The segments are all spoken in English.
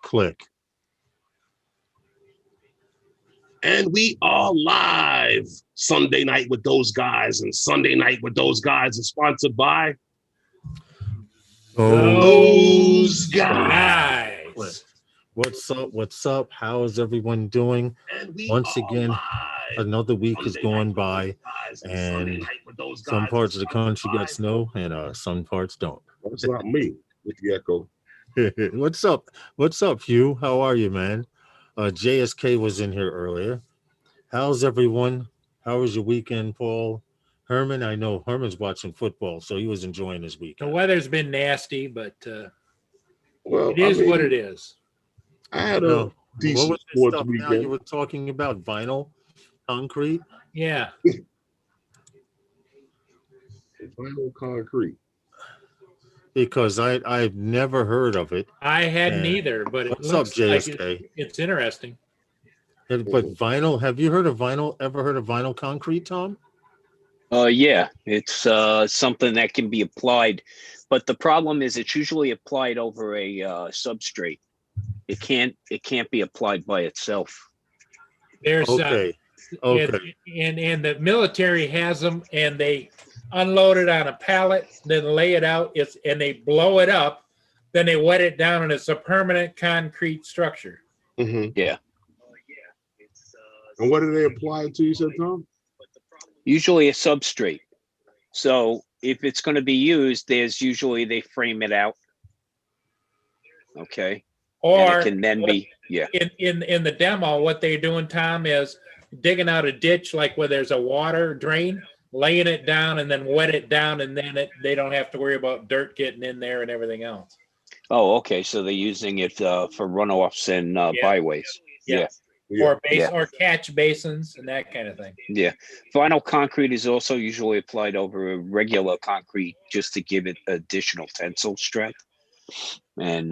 Click. And we are live. Sunday Night with Those Guys, and Sunday Night with Those Guys is sponsored by Those Guys. What's up? What's up? How is everyone doing? Once again, another week has gone by, and some parts of the country get snow, and some parts don't. That's not me with the echo. What's up? What's up, Hugh? How are you, man? JSK was in here earlier. How's everyone? How was your weekend, Paul? Herman, I know Herman's watching football, so he was enjoying his weekend. The weather's been nasty, but Well, it is what it is. I had a decent sports weekend. Now you were talking about vinyl concrete? Yeah. Vinyl concrete. Because I've never heard of it. I hadn't either, but it looks like it's interesting. But vinyl, have you heard of vinyl? Ever heard of vinyl concrete, Tom? Yeah, it's something that can be applied, but the problem is it's usually applied over a substrate. It can't be applied by itself. There's okay. And the military has them, and they unload it on a pallet, then lay it out. And they blow it up, then they wet it down, and it's a permanent concrete structure. Mm-hmm. Yeah. And what do they apply it to? You said, Tom? Usually a substrate. So if it's going to be used, there's usually they frame it out. Okay. Or and it can then be in the demo, what they're doing, Tom, is digging out a ditch like where there's a water drain, laying it down, and then wet it down, and then they don't have to worry about dirt getting in there and everything else. Oh, okay. So they're using it for runoffs and byways. Yeah. Or catch basins and that kind of thing. Yeah. Vinyl concrete is also usually applied over a regular concrete just to give it additional tensile strength and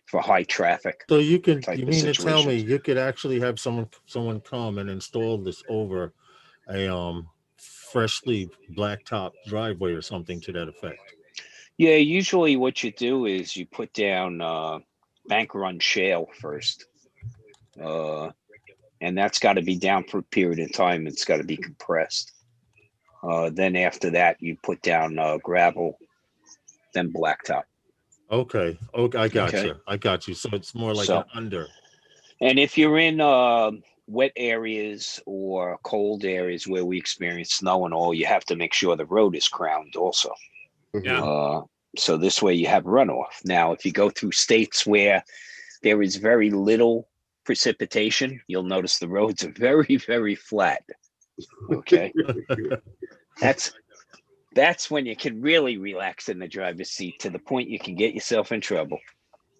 for high traffic. So you mean to tell me you could actually have someone come and install this over a freshly blacktop driveway or something to that effect? Yeah, usually what you do is you put down bank run shale first. And that's got to be down for a period of time. It's got to be compressed. Then after that, you put down gravel, then blacktop. Okay. I got you. So it's more like an under. And if you're in wet areas or cold areas where we experience snow and all, you have to make sure the road is crowned also. Yeah. So this way you have runoff. Now, if you go through states where there is very little precipitation, you'll notice the roads are very, very flat. Okay. That's when you can really relax in the driver's seat to the point you can get yourself in trouble.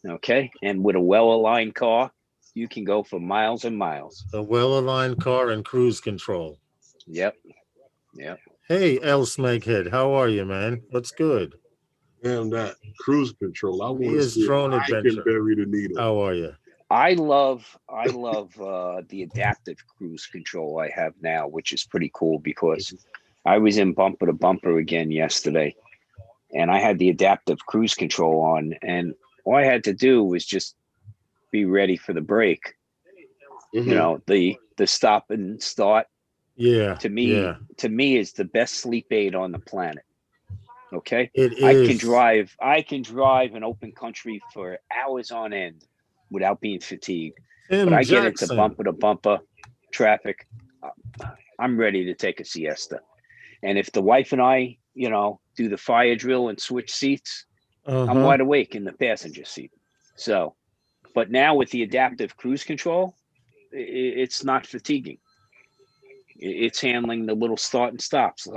Okay. And with a well-aligned car, you can go for miles and miles. A well-aligned car and cruise control. Yep. Hey, El Smeghead, how are you, man? What's good? Damn that cruise control. I want to see drone adventure. Can bury the needle. How are you? I love the adaptive cruise control I have now, which is pretty cool because I was in bumper to bumper again yesterday, and I had the adaptive cruise control on, and all I had to do was just be ready for the break. Mm-hmm. You know, the stop and start. Yeah. To me is the best sleep aid on the planet. Okay. It is. I can drive an open country for hours on end without being fatigued. But I get into bumper to bumper traffic, I'm ready to take a siesta. And if the wife and I, do the fire drill and switch seats, I'm wide awake in the passenger seat. So, but now with the adaptive cruise control, it's not fatiguing. It's handling the little start and stops.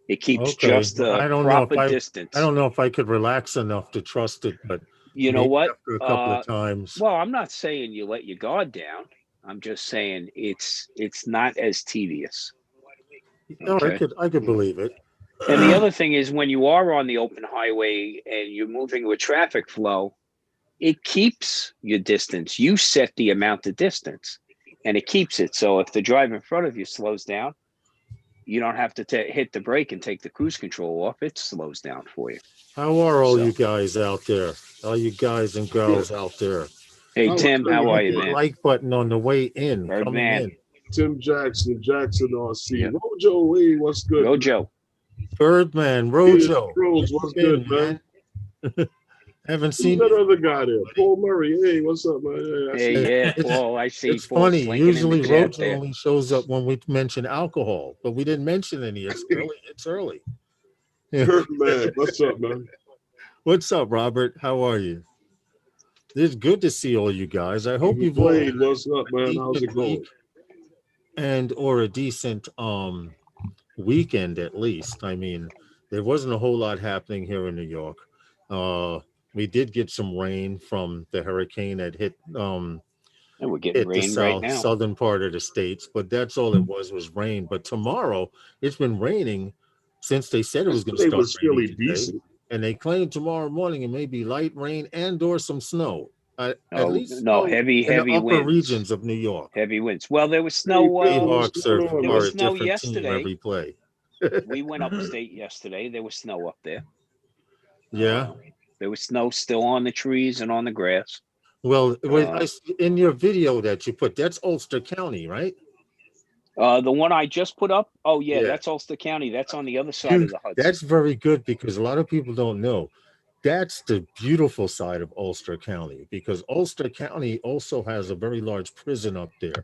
It keeps just the proper distance. I don't know if I could relax enough to trust it, but you know what? After a couple of times. Well, I'm not saying you let your guard down. I'm just saying it's not as tedious. Okay? I could believe it. And the other thing is when you are on the open highway and you're moving with traffic flow, it keeps your distance. You set the amount of distance and it keeps it. So if the driver in front of you slows down, you don't have to hit the brake and take the cruise control off. It slows down for you. How are all So- you guys out there? All you guys and girls out there? Hey, Oh, Tim, how are you, Hit the man? like button on the way in. Bird Coming man. in. Tim Jackson RC. Yep. Rojo, hey, what's good? Rojo. Birdman, Rojo. Rose, Where what's you been, good, man? Haven't Who's seen that you. other guy there? Paul Murray. Hey, what's up, man? Hey, I see Hey, you. yeah, It's- Paul. I see It's Paul funny. slinking in Usually the chat Rojo there. only shows up when we mention alcohol, but we didn't mention any. It's early. It's early. Yeah. Man, what's up, man? What's up, Robert? How are you? It's good to see all you guys. I hope you've all Blade, had what's up, man? How's decent it going? week and or a decent weekend at least. I mean, there wasn't a whole lot happening here in New York. We did get some rain from the hurricane that hit And we're getting hit the rain right now. southern part of the states, but that's all it was rain. But tomorrow it's been raining since they said it was going to It start was raining really today, decent. and they claim tomorrow morning it may be light rain and or some snow. At least No, snow heavy in the upper winds. regions of New York. Heavy winds. Well, there was snow. Seahawks there are was a snow different team yesterday. every play. We went upstate yesterday. There was snow up there. Yeah. There was snow still on the trees and on the grass. Well, in your video that you put, that's Ulster County, right? The one I just put up. Oh yeah, Yeah. that's Ulster County. That's on the other side of the Hudson. That's very good because a lot of people don't know. That's the beautiful side of Ulster County because Ulster County also has a very large prison up there,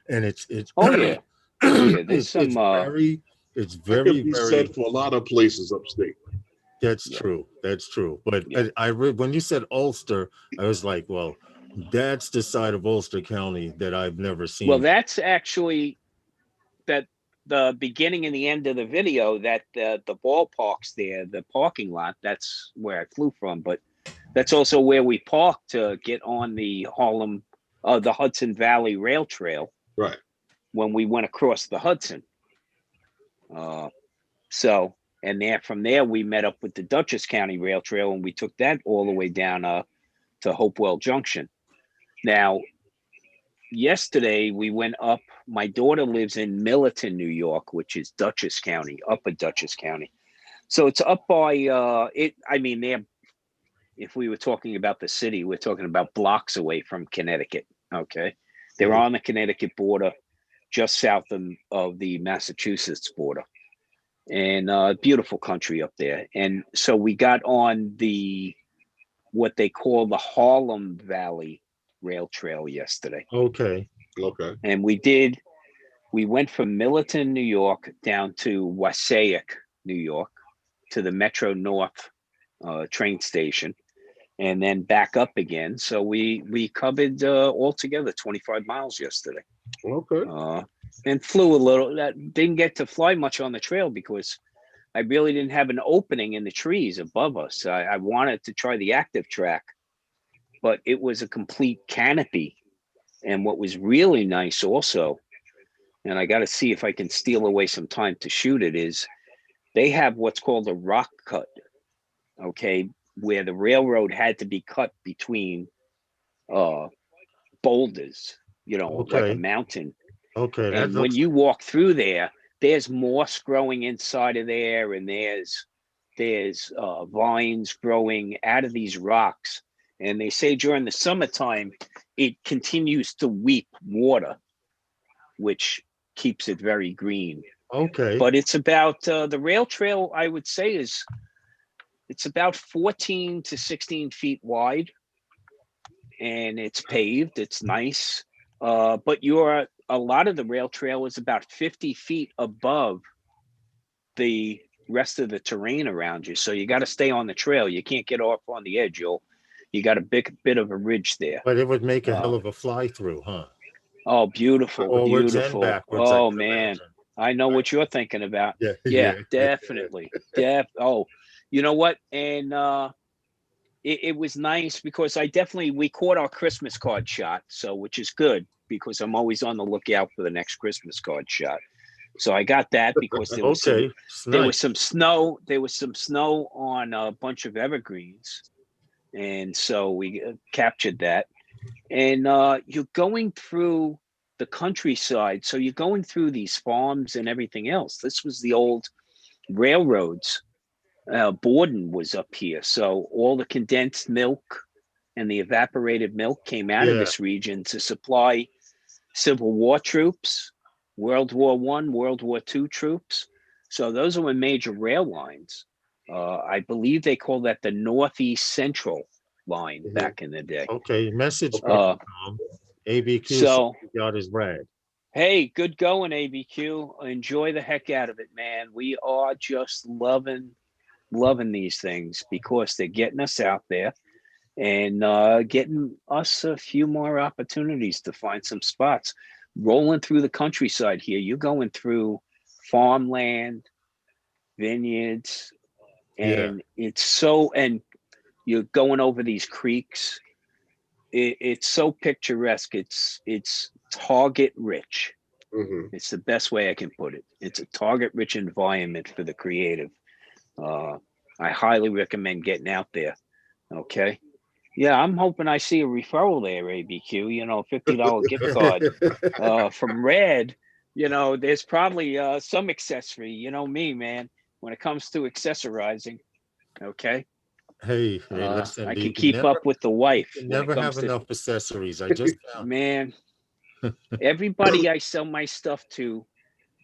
and it's Oh yeah. Yeah, there's some. It's That very could be said for a lot of places upstate. That's Yeah. true. That's true. But Yeah. I read when you said Ulster, I was like, well, that's the side of Ulster County that I've never seen. Well, that's actually that the beginning and the end of the video. That the ballparks there, the parking lot. That's where I flew from, but that's also where we parked to get on the the Hudson Valley Rail Trail. Right. When we went across the Hudson. So, and from there, we met up with the Dutchess County Rail Trail and we took that all the way down to Hopewell Junction. Now, yesterday we went up, my daughter lives in Millerton, New York, which is Dutchess County, upper Dutchess County. So it's up by, if we were talking about the city, we're talking about blocks away from Connecticut, okay? They're on the Connecticut border, just south of the Massachusetts border. And beautiful country up there. And so we got on what they call the Harlem Valley Rail Trail yesterday. Okay. And we went from Millerton, New York, down to Wassaic, New York, to the Metro North train station, and then back up again. So we covered altogether 25 miles yesterday. Okay. And flew a little. Didn't get to fly much on the trail because I really didn't have an opening in the trees above us. I wanted to try the active track, but it was a complete canopy. And what was really nice also, and I got to see if I can steal away some time to shoot it, is they have what's called a rock cut, okay, where the railroad had to be cut between boulders, like a mountain. Okay. And when you walk through there, there's moss growing inside of there, and there's vines growing out of these rocks. And they say during the summertime, it continues to weep water, which keeps it very green. Okay. But it's about the rail trail, I would say, it's about 14 to 16 feet wide, and it's paved. It's nice. But a lot of the rail trail is about 50 feet above the rest of the terrain around you. So you got to stay on the trail. You can't get off on the edge. You got a bit of a ridge there. But it would make a hell of a fly through, huh? Oh, beautiful. Forwards beautiful. and backwards. Oh, man. I know what you're thinking about. Yeah, definitely. Oh, you know what? And it was nice because we caught our Christmas card shot. So, which is good because I'm always on the lookout for the next Christmas card shot. So I got that because there was some snow. There was some snow on a bunch of evergreens. And so we captured that. And you're going through the countryside. So you're going through these farms and everything else. This was the old railroads. Borden was up here. So all the condensed milk and the evaporated milk came out of this region to supply Civil War troops, World War I, World War II troops. So those were major rail lines. I believe they call that the Northeast Central line back in the day. Okay, message from ABQ. So got his brag. Hey, good going, ABQ. Enjoy the heck out of it, man. We are just loving these things because they're getting us out there and getting us a few more opportunities to find some spots. Rolling through the countryside here, you're going through farmland, vineyards, and it's so, and you're going over these creeks. It's so picturesque. It's target rich. It's the best way I can put it. It's a target rich environment for the creative. I highly recommend getting out there. Okay. Yeah, I'm hoping I see a referral there, ABQ, you know, $50 gift card from Red. You know, there's probably some accessory, you know me, man, when it comes to accessorizing. Okay. Hey, listen, I can keep up with the wife. You never have enough accessories. I just found. Man, everybody I sell my stuff to,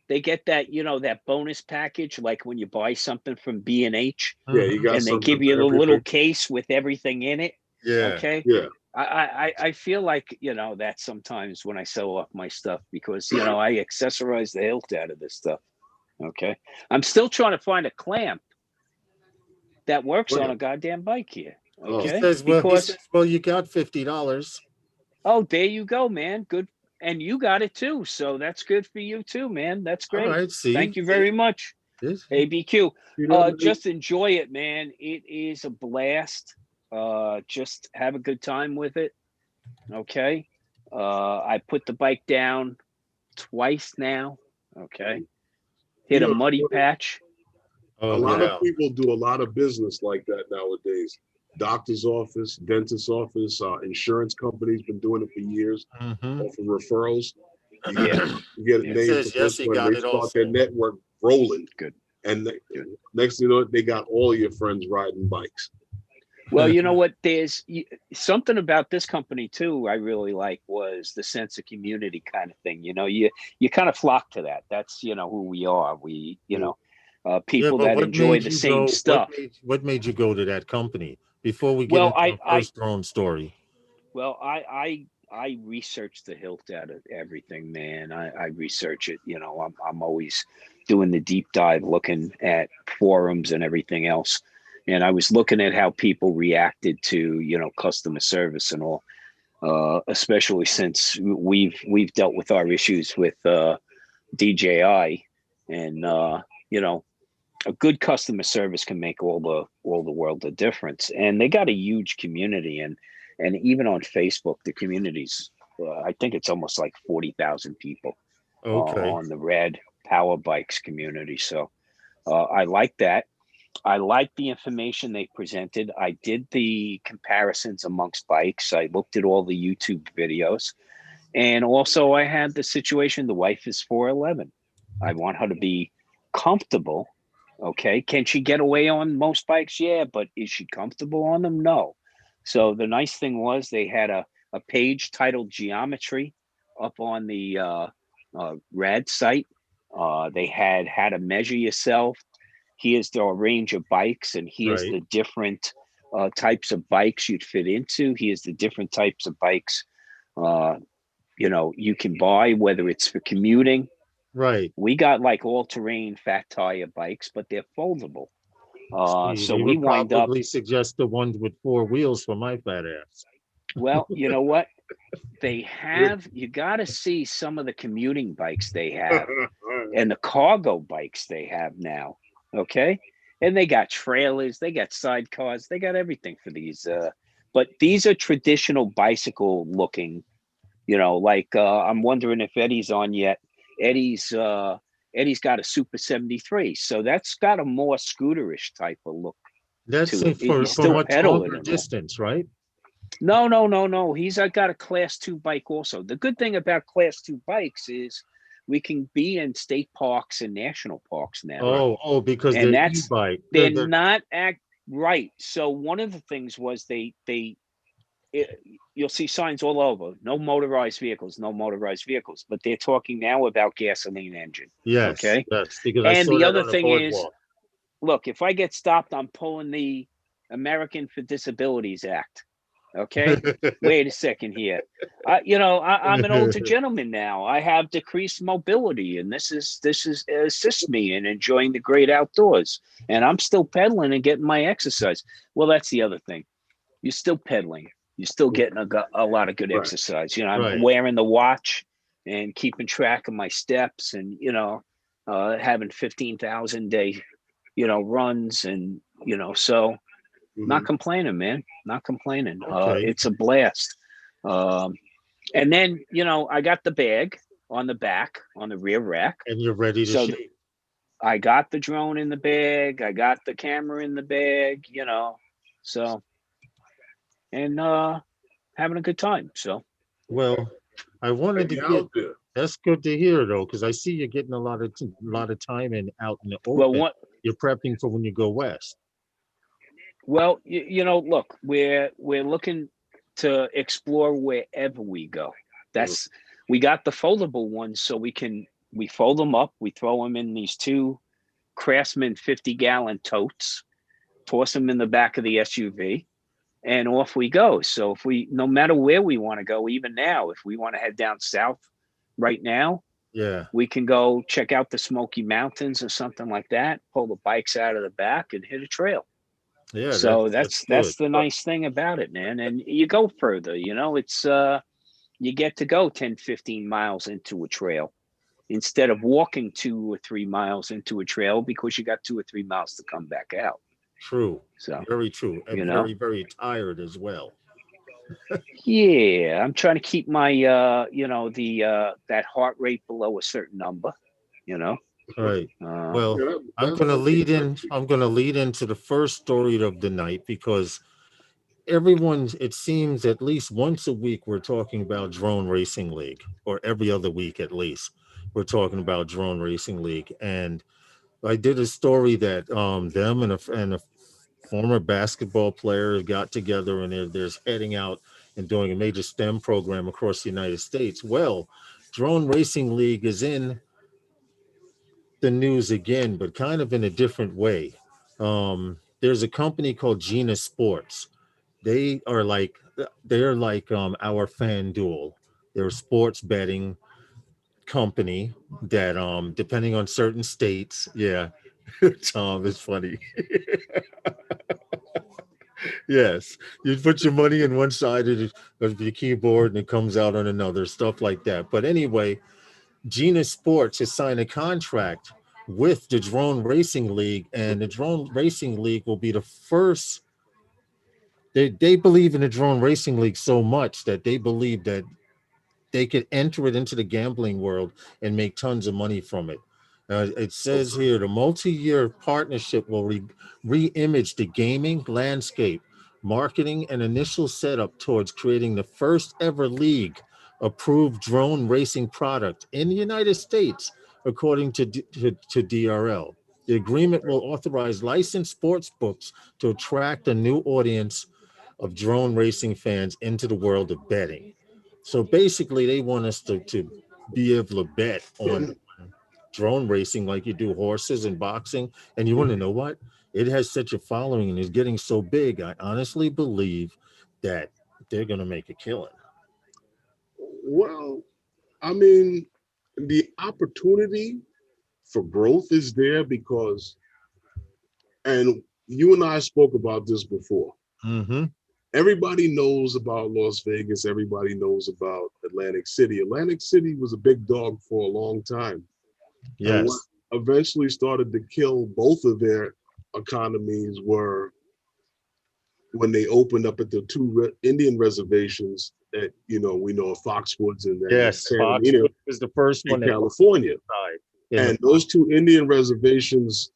they get that, you know, that bonus package, like when you buy something from B&H. Yeah, you got, and they give you a little case with everything in it. Yeah. Okay. Yeah. I feel like, you know, that sometimes when I sell off my stuff, because, you know, I accessorize the hilt out of this stuff. Okay. I'm still trying to find a clamp that works on a goddamn bike here. Okay. He says, well, you got $50. Oh, there you go, man. Good. And you got it too. So that's good for you too, man. That's great. All right, see. Thank you very much. ABQ. Just enjoy it, man. It is a blast. Just have a good time with it. Okay. I put the bike down twice now. Okay. Hit a muddy patch. A lot of people do a lot of business like that nowadays. Doctor's office, dentist's office, insurance companies been doing it for years. Offering referrals. You get a name. Says, yes, he got they it start also. their network rolling. Good. And next thing you know, they got all your friends riding bikes. Well, you know what? There's something about this company too. I really like was the sense of community kind of thing. You know, you kind of flock to that. That's, you know, who we are. We, you know, people that enjoy the same stuff. What made you go to that company before we get into the first drone story? Well, I research the hilt out of everything, man. I research it. You know, I'm always doing the deep dive, looking at forums and everything else. And I was looking at how people reacted to, you know, customer service and all, especially since we've dealt with our issues with DJI, and you know, a good customer service can make all the world a difference. And they got a huge community, and even on Facebook, the community's I think it's almost like 40,000 people on the Red Power Bikes community. So I like that. I like the information they presented. I did the comparisons amongst bikes. I looked at all the YouTube videos. And also I had the situation, the wife is 4'11". I want her to be comfortable. Okay. Can she get away on most bikes? Yeah. But is she comfortable on them? No. So the nice thing was they had a page titled Geometry up on the RAD site. They had how to measure yourself. Here's the range of bikes, and here's the different types of bikes you'd fit into. Here's the different types of bikes, you know, you can buy, whether it's for commuting. Right. We got like all-terrain fat tire bikes, but they're foldable. So we wind up. Probably suggest the ones with 4 wheels for my fat ass. Well, you know what? They have. You got to see some of the commuting bikes they have, and the cargo bikes they have now. Okay. And they got trailers, they got sidecars, they got everything for these. But these are traditional bicycle looking, you know, like I'm wondering if Eddie's on yet. Eddie's got a Super 73. So that's got a more scooterish type of look. That's for much longer distance, right? No. He's got a class 2 bike also. The good thing about class 2 bikes is we can be in state parks and national parks now. Because and they're that's e-bike. they're not right. So one of the things was you'll see signs all over, no motorized vehicles, but they're talking now about gasoline engine. Yes. Okay. Yes. Because And I saw the that other on the thing is, boardwalk. look, if I get stopped, I'm pulling the American for Disabilities Act. Okay. Wait a second here. I'm an older gentleman now. I have decreased mobility, and this assists me in enjoying the great outdoors. And I'm still pedaling and getting my exercise. Well, that's the other thing. You're still pedaling. You're still getting a lot of good exercise. I'm wearing the watch and keeping track of my steps, and having 15,000 day, runs, and so. Not complaining, man. Not complaining. Okay. It's a blast. And then, I got the bag on the back, on the rear rack. And you're ready to shoot. I got the drone in the bag. I got the camera in the bag, so, and having a good time. So. Well, I wanted to get, that's good to hear though, because I see you're getting a lot of time out in the open. You're prepping for when you go west. Well, look, we're looking to explore wherever we go. We got the foldable ones, so we fold them up. We throw them in these 2 Craftsman 50-gallon totes, toss them in the back of the SUV, and off we go. So no matter where we want to go, even now, if we want to head down south right now, we can go check out the Smoky Mountains or something like that, pull the bikes out of the back and hit a trail. Yeah. So that's the nice thing about it, man. And you go further, it's you get to go 10, 15 miles into a trail instead of walking 2 or 3 miles into a trail, because you got 2 or 3 miles to come back out. True. So very true. And very, very tired as well. Yeah, I'm trying to keep my that heart rate below a certain number, Right. Well, I'm going to lead into the first story of the night, because it seems at least once a week we're talking about Drone Racing League, or every other week at least we're talking about Drone Racing League. And I did a story that them and a former basketball player got together, and they're heading out and doing a major STEM program across the United States. Well, Drone Racing League is in the news again, but kind of in a different way. There's a company called Gina Sports. They're like our FanDuel. They're a sports betting company that depending on certain states, Tom is funny. Yes, you put your money in one side of your keyboard and it comes out on another, stuff like that. But anyway, Gina Sports has signed a contract with the Drone Racing League, and the Drone Racing League will be the first. They believe in the Drone Racing League so much that they believe that they could enter it into the gambling world and make tons of money from it. It says here the multi-year partnership will re-image the gaming landscape, marketing and initial setup towards creating the first ever league approved drone racing product in the United States, according to DRL. The agreement will authorize licensed sports books to attract a new audience of drone racing fans into the world of betting. So basically, they want us to be able to bet on drone racing like you do horses and boxing. And you want to know what? It has such a following and is getting so big. I honestly believe that they're going to make a killing. Well, I mean, the opportunity for growth is there because, and you and I spoke about this before. Mm-hmm. Everybody knows about Las Vegas. Everybody knows about Atlantic City. Atlantic City was a big dog for a long time. Yes. And what eventually started to kill both of their economies were when they opened up at the 2 Indian reservations that, we know of Foxwoods and Foxwood was the first one in California. And those 2 Indian reservations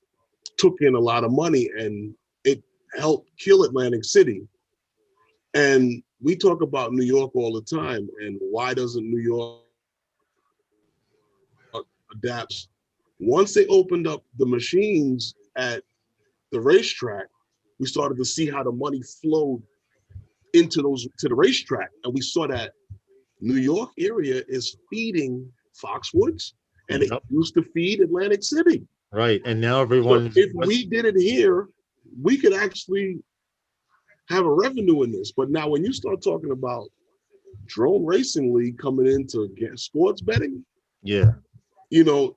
took in a lot of money, and it helped kill Atlantic City. And we talk about New York all the time, and why doesn't New York adapt? Once they opened up the machines at the racetrack, we started to see how the money flowed into to the racetrack, and we saw that New York area is feeding Foxwoods, and it used to feed Atlantic City. Right, and now everyone. So if we did it here, we could actually have a revenue in this. But now, when you start talking about drone racing league coming into sports betting, yeah, you know,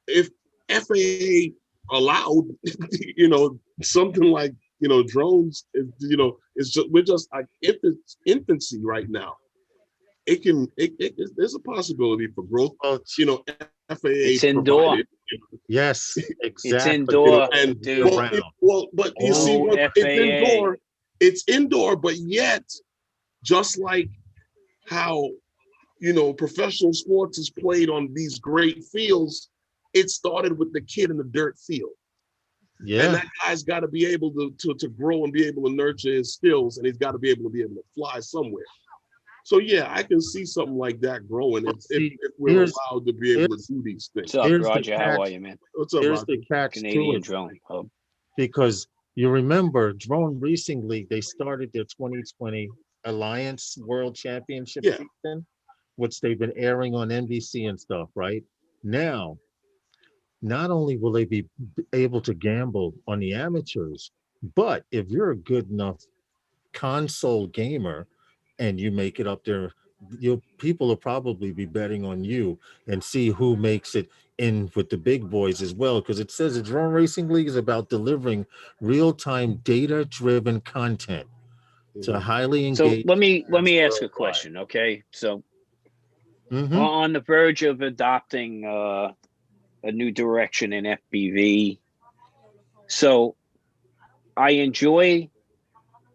if FAA allowed, you know, something like, you know, drones, you know, we're just like infancy right now. There's a possibility for growth. You know, FAA. It's indoor. Yes, exactly. It's indoor. And dude. but you see, it's indoor, but yet, just like how, you know, professional sports is played on these great fields, it started with the kid in the dirt field. Yeah. And that guy's got to be able to grow and be able to nurture his skills, and he's got to be able to fly somewhere. So yeah, I can see something like that growing if we're allowed to be able to do these things. What's up, Roger? How are you, man? What's up, here's Roger? the catch Canadian Drone Hub. Because you remember Drone Racing League, they started their 2020 Alliance World Championship season, which they've been airing on NBC and stuff, right? Now, not only will they be able to gamble on the amateurs, but if you're a good enough console gamer and you make it up there, people will probably be betting on you and see who makes it in with the big boys as well, because it says the Drone Racing League is about delivering real-time data-driven content to highly engaged. So let me ask a question, okay? So on the verge of adopting a new direction in FPV. So I enjoy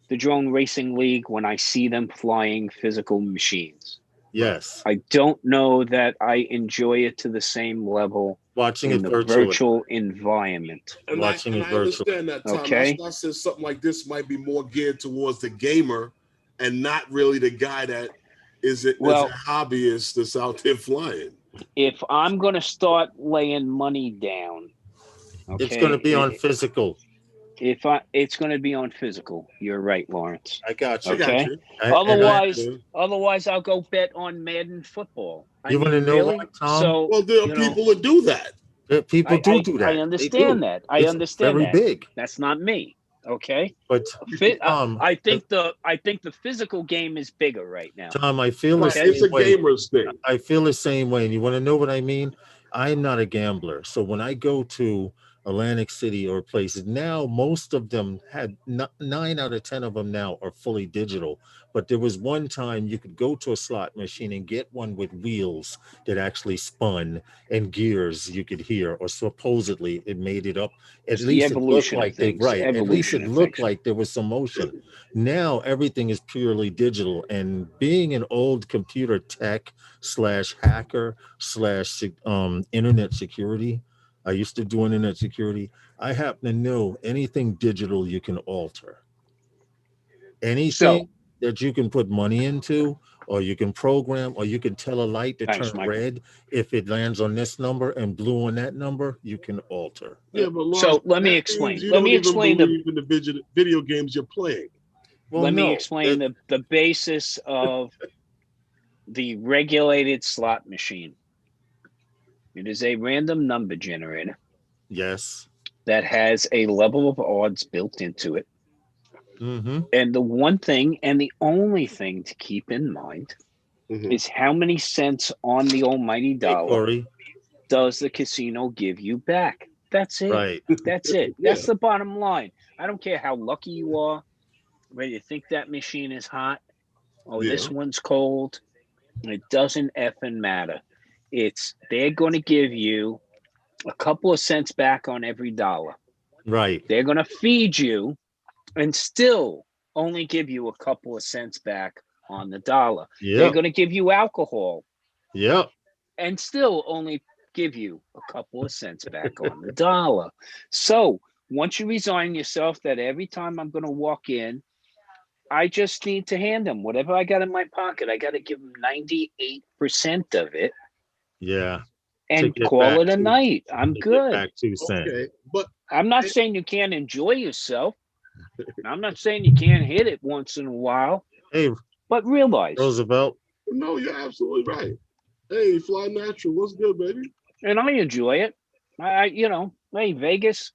the Drone Racing League when I see them flying physical machines. Yes. I don't know that I enjoy it to the same level watching in it the virtual environment. And watching I understand that, Tom. Okay. I said something like this might be more geared towards the gamer and not really the guy that is a hobbyist that's out there flying. If I'm going to start laying money down, okay, it's going to be on physical. It's going to be on physical. You're right, Lawrence. I got you. Okay. Otherwise, I'll go bet on Madden football. You want to know what, Tom? So, well, there are people that do that. People do that. I understand that. I understand very that. Big. That's not me. Okay. But Tom, I think the physical game is bigger right now. Tom, I feel the same way. It's a gamer's thing. I feel the same way. And you want to know what I mean? I'm not a gambler. So when I go to Atlantic City or places, now most of them had 9 out of 10 of them now are fully digital. But there was one time you could go to a slot machine and get one with wheels that actually spun and gears you could hear, or supposedly it made it up. At least it looked like At least it looked like there was some motion. Now everything is purely digital, and being an old computer tech / hacker / internet security, I used to do internet security. I happen to know anything digital you can alter. Anything that you can put money into, or you can program, or you can tell a light to turn red if it lands on this number and blue on that number, you can alter. Yeah, but Lawrence, so let me explain. Let me explain the video games you're playing. Well, let me explain the basis of the regulated slot machine. It is a random number generator. Yes. That has a level of odds built into it. Mm-hmm. And the one thing and the only thing to keep in mind is how many cents on the almighty dollar does the casino give you back. That's it. Right. That's it. That's the bottom line. I don't care how lucky you are, whether you think that machine is hot or this one's cold. It doesn't effing matter. They're going to give you a couple of cents back on every dollar. Right. They're going to feed you and still only give you a couple of cents back on the dollar. Yep. They're going to give you alcohol. Yep. And still only give you a couple of cents back on the dollar. So once you resign yourself that every time I'm going to walk in, I just need to hand him whatever I got in my pocket. I got to give him 98% of it. Yeah. And call it a night. I'm good. Back 2 cents. Okay, but I'm not saying you can't enjoy yourself. I'm not saying you can't hit it once in a while. Hey, but realize, Roosevelt. No, you're absolutely right. Hey, Fly Natural, what's good, baby? And I enjoy it. Hey, Vegas,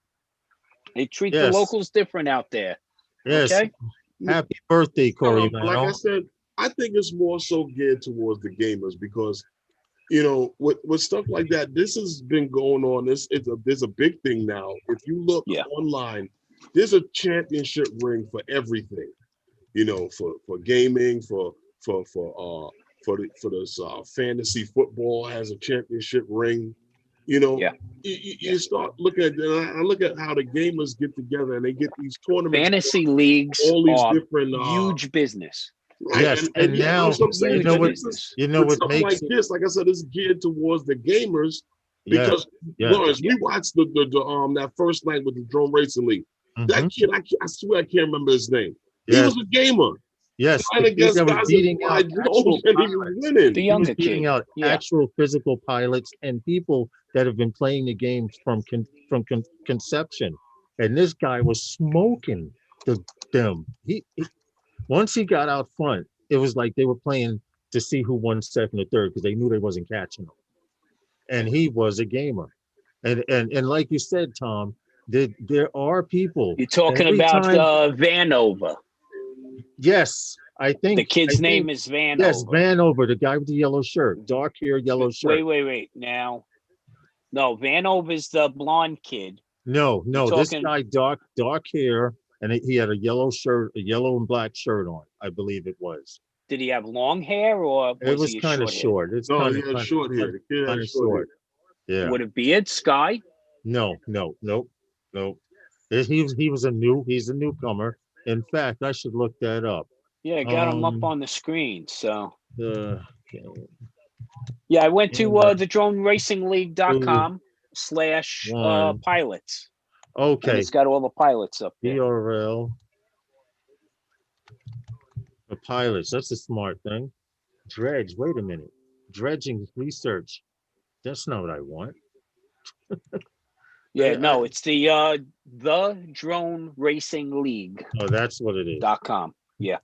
they treat the locals different out there. Yes. Okay. Happy birthday, Corey. Like I said, I think it's more so geared towards the gamers because, with stuff like that, this has been going on. There's a big thing now. If you look online, there's a championship ring for everything. For gaming, for this fantasy football has a championship ring. You start looking at, I look at how the gamers get together and they get these tournaments. Fantasy leagues, all these different huge business. Right. Yes, and now that's what I'm saying. you know what makes like this. Like I said, it's geared towards the gamers because Lawrence, we watched the that first night with the drone racing league. That kid, I swear I can't remember his name. He was a gamer. Yes, the kid that was beating out the younger kid, actual physical pilots and people that have been playing the games from conception. And this guy was smoking them. He once he got out front, it was like they were playing to see who won second or third because they knew they wasn't catching him. And he was a gamer. And like you said, Tom, there are people. You're talking about Vanover. Yes, I think the kid's name is Vanover. Yes, Vanover, the guy with the yellow shirt, dark hair, yellow shirt. Wait. Now, no, Vanover is the blonde kid. No, this guy dark hair, and he had a yellow shirt, a yellow and black shirt on. I believe it was. Did he have long hair or it was kind of short? It's kind of short hair. Kind of short. Yeah. With a beard, Sky? Nope. He's a newcomer. In fact, I should look that up. Yeah, I got him up on the screen. So yeah, I went to the droneracingle.com/pilots. Okay. And it's got all the pilots up there. URL. The pilots. That's a smart thing. Dredge. Wait a minute. Dredging research. That's not what I want. Yeah, no, it's the Drone Racing League. Oh, that's what it is. .com. Yeah.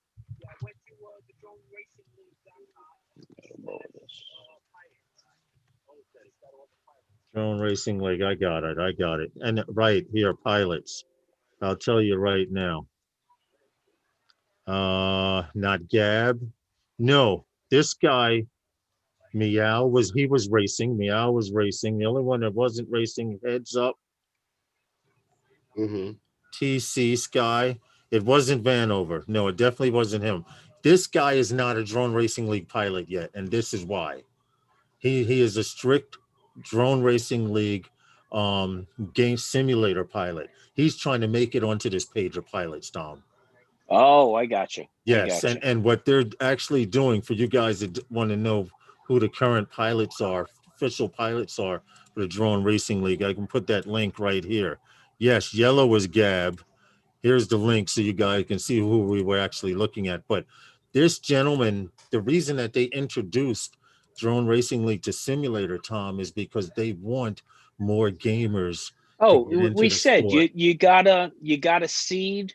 Drone Racing League. I got it. And right here, pilots. I'll tell you right now. Not Gab. No, this guy, Meow was racing. Meow was racing. The only one that wasn't racing, Heads Up. TC Sky. It wasn't Vanover. No, it definitely wasn't him. This guy is not a Drone Racing League pilot yet, and this is why. He is a strict Drone Racing League game simulator pilot. He's trying to make it onto this page of pilots, Tom. Oh, I got you. Yes, and what they're actually doing for you guys that want to know who the current pilots are, official pilots are for the Drone Racing League, I can put that link right here. Yes, yellow is Gab. Here's the link so you guys can see who we were actually looking at. But this gentleman, the reason that they introduced Drone Racing League to simulator, Tom, is because they want more gamers. Oh, we said you gotta seed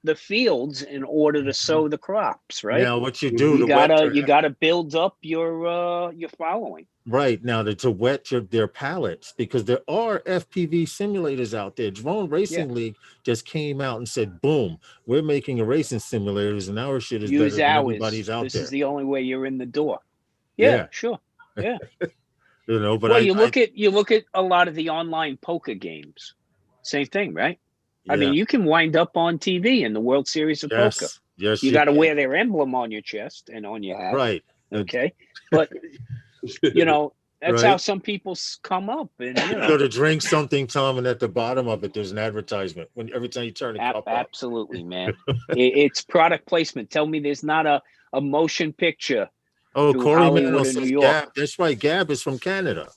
the fields in order to sow the crops, right? Now, what you do, you gotta build up your following. Right now, to wet their palettes, because there are FPV simulators out there. Drone Racing League just came out and said, "Boom, we're making a racing simulators, and our shit is better than everybody's out there." This is the only way you're in the door. Yeah. Sure. Yeah. But you look at a lot of the online poker games. Same thing, right? I mean, you can wind up on TV in the World Series of Poker. Yes, you got to wear their emblem on your chest and on your hat. Right. Okay. But that's how some people come up. And go to drink something, Tom, and at the bottom of it, there's an advertisement. Every time you turn the cup up. Absolutely, man. It's product placement. Tell me there's not a motion picture. Oh, Corey Mano says Gab. That's right. Gab is from Canada.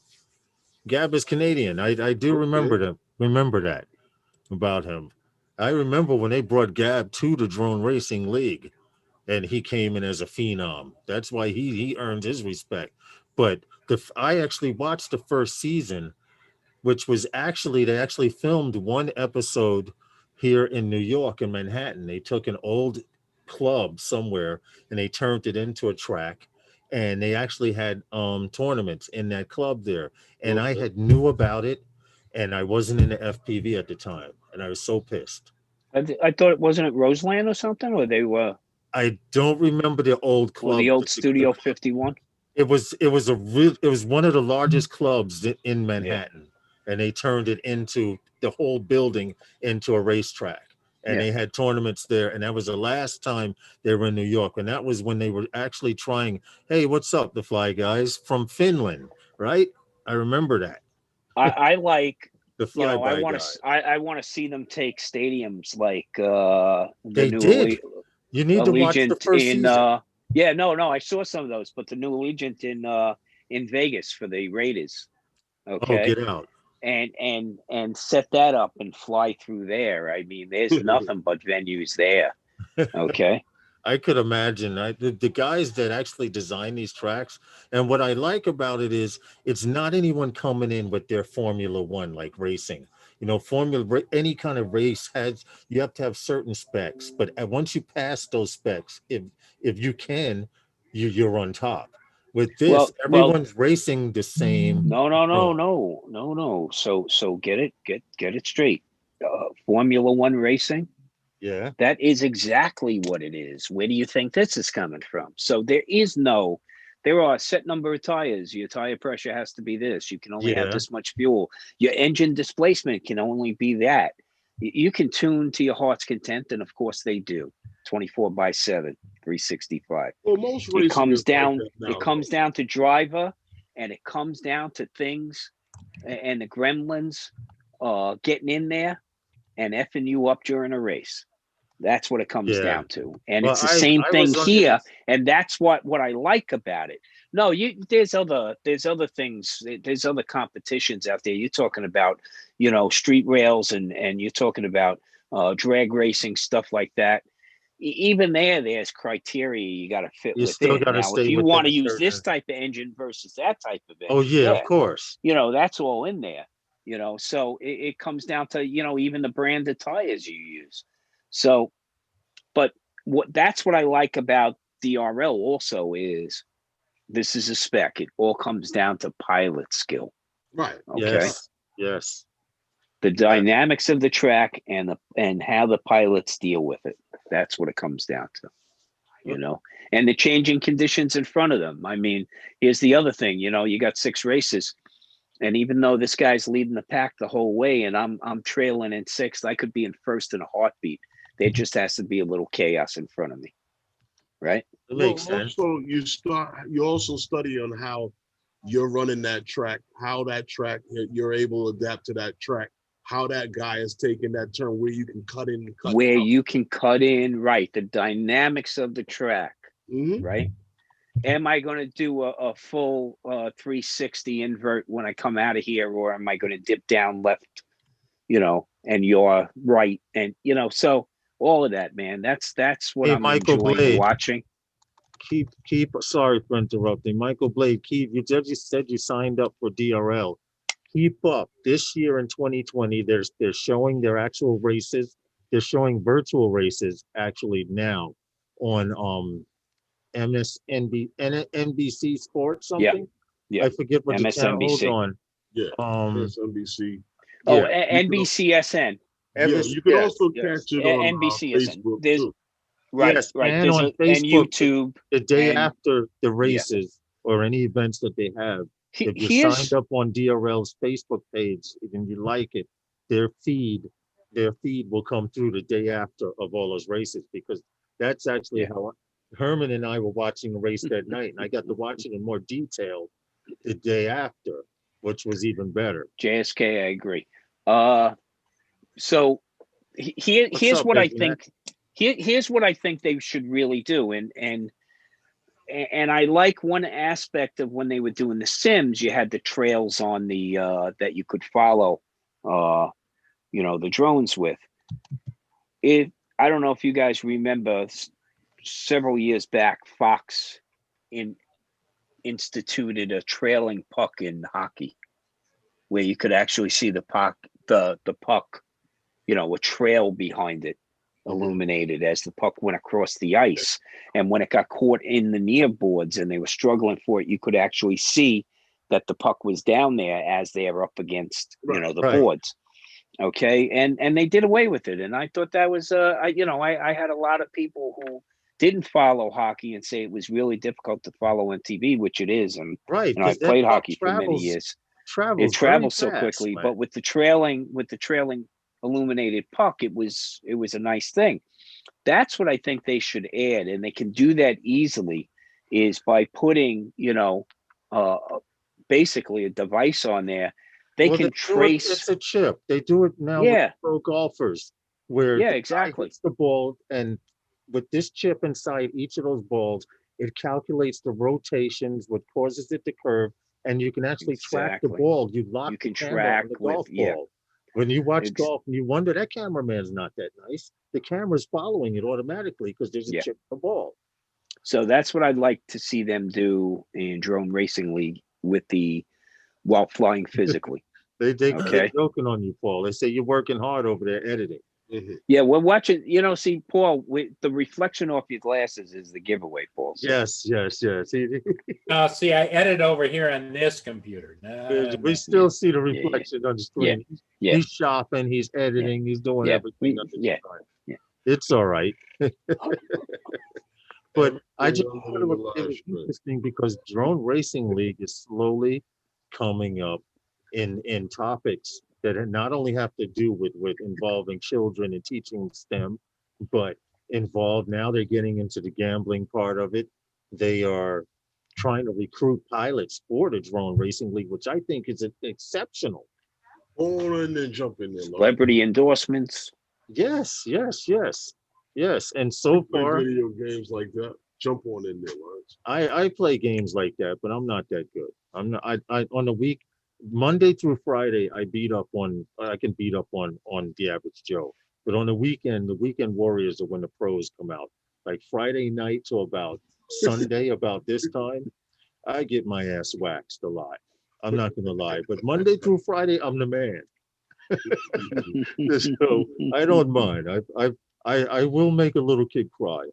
Gab is Canadian. I do remember that about him. I remember when they brought Gab to the Drone Racing League. and he came in as a phenom. That's why he earned his respect. But I actually watched the first season, which was actually, they actually filmed one episode here in New York, in Manhattan. They took an old club somewhere and they turned it into a track, and they actually had tournaments in that club there. And I had knew about it, and I wasn't in the FPV at the time, and I was so pissed. I thought it wasn't at Roseland or something, or they were. I don't remember the old club. Or the old Studio 51. It was one of the largest clubs in Manhattan, and they turned it into the whole building into a racetrack, and they had tournaments there. And that was the last time they were in New York, and that was when they were actually trying. Hey, what's up, the Fly Guys from Finland, right? I remember that. I like the Fly I want to I want to see them take stadiums like they did. You need to watch the first season. Yeah, no, I saw some of those, but the new Allegiant in Vegas for the Raiders. Okay. Oh, get out. And set that up and fly through there. I mean, there's nothing but venues there. Okay. I could imagine the guys that actually design these tracks. And what I like about it is it's not anyone coming in with their Formula One, like racing. You know, any kind of race you have to have certain specs, but once you pass those specs, if you can, you're on top. With this, everyone's racing the same. No. So get it straight. Formula One racing. Yeah, that is exactly what it is. Where do you think this is coming from? So there are a set number of tires. Your tire pressure has to be this. You can only have this much fuel. Your engine displacement can only be that. You can tune to your heart's content, and of course they do. 24/7, 365. Well, most it comes down. It comes down to driver, and it comes down to things, and the gremlins, getting in there and effing you up during a race. That's what it comes down to. And it's the same thing here. And that's what I like about it. No, there's other things. There's other competitions out there. You're talking about, street rails and you're talking about drag racing, stuff like that. Even there's criteria you got to fit within. Now, if you want to use this type of engine versus that type of engine. Oh, yeah, of course. That's all in there. So it comes down to, even the brand of tires you use. So, but that's what I like about DRL also is this is a spec. It all comes down to pilot skill. Right. Okay. Yes. The dynamics of the track and how the pilots deal with it. That's what it comes down to, and the changing conditions in front of them. I mean, here's the other thing, you got 6 races. And even though this guy's leading the pack the whole way and I'm trailing in 6th, I could be in 1st in a heartbeat. There just has to be a little chaos in front of me. Right? It makes sense. Also, you also study on how you're running that track, how that track, you're able to adapt to that track, how that guy is taking that turn, where you can cut in and cut out. You can cut in, right. The dynamics of the track, right? Am I going to do a full 360 invert when I come out of here, or am I going to dip down left, and you're right? And, so all of that, man, that's what I'm enjoying watching. Sorry for interrupting. Michael Blade, you said you signed up for DRL. Keep up. This year in 2020, they're showing their actual races. They're showing virtual races actually now on NBC Sports something. Yeah. I forget what the channel's on. Yeah. MSNBC. Oh, NBCSN. Yeah, you can also catch it on Facebook too. Right, yes, right. And on Facebook, and YouTube. The day after the races or any events that they have, if you signed up on DRL's Facebook page and you like it, their feed will come through the day after of all those races, because that's actually how Herman and I were watching the race that night, and I got to watch it in more detail the day after, which was even better. JSK, I agree. So here's what I think. Here's what I think they should really do, and I like one aspect of when they were doing the Sims, you had the trails on the that you could follow, the drones with. I don't know if you guys remember several years back, Fox instituted a trailing puck in hockey, where you could actually see the puck, a trail behind it, illuminated as the puck went across the ice. And when it got caught in the near boards and they were struggling for it, you could actually see that the puck was down there as they were up against, the boards. Okay. And they did away with it. And I thought that was, I had a lot of people who didn't follow hockey and say it was really difficult to follow on TV, which it is. And I played hockey for many years. It travels so quickly, man. But with the trailing illuminated puck, it was a nice thing. That's what I think they should add, and they can do that easily, is by putting basically a device on there. They can trace. It's a chip. They do it now with pro golfers, where exactly hits the ball, and with this chip inside each of those balls, it calculates the rotations, what causes it to curve, and you can actually track the ball. You can track the golf ball. When you watch golf and you wonder, that cameraman's not that nice. The camera's following it automatically because there's a chip in the ball. So that's what I'd like to see them do in Drone Racing League while flying physically. They're joking on you, Paul. They say you're working hard over there editing. Mm-hmm. Yeah, we're watching. See, Paul, the reflection off your glasses is the giveaway, Paul. So. Yes. See, I edit over here on this computer. We still see the reflection on the screen. Yeah. He's shopping. He's editing. He's doing everything. It's all right. But I just thought it was interesting because Drone Racing League is slowly coming up in topics that not only have to do with involving children and teaching STEM, but now they're getting into the gambling part of it. They are trying to recruit pilots for the Drone Racing League, which I think is exceptional. Oh, and then jump in there. Celebrity endorsements. Yes. And so far, video games like that. Jump on in there, Lawrence. I play games like that, but I'm not that good. I'm not. I on the week, Monday through Friday, I can beat up on the average Joe. But on the weekend warriors are when the pros come out. Like Friday night to about Sunday, about this time, I get my ass waxed a lot. I'm not gonna lie. But Monday through Friday, I'm the man. So I don't mind. I will make a little kid cry.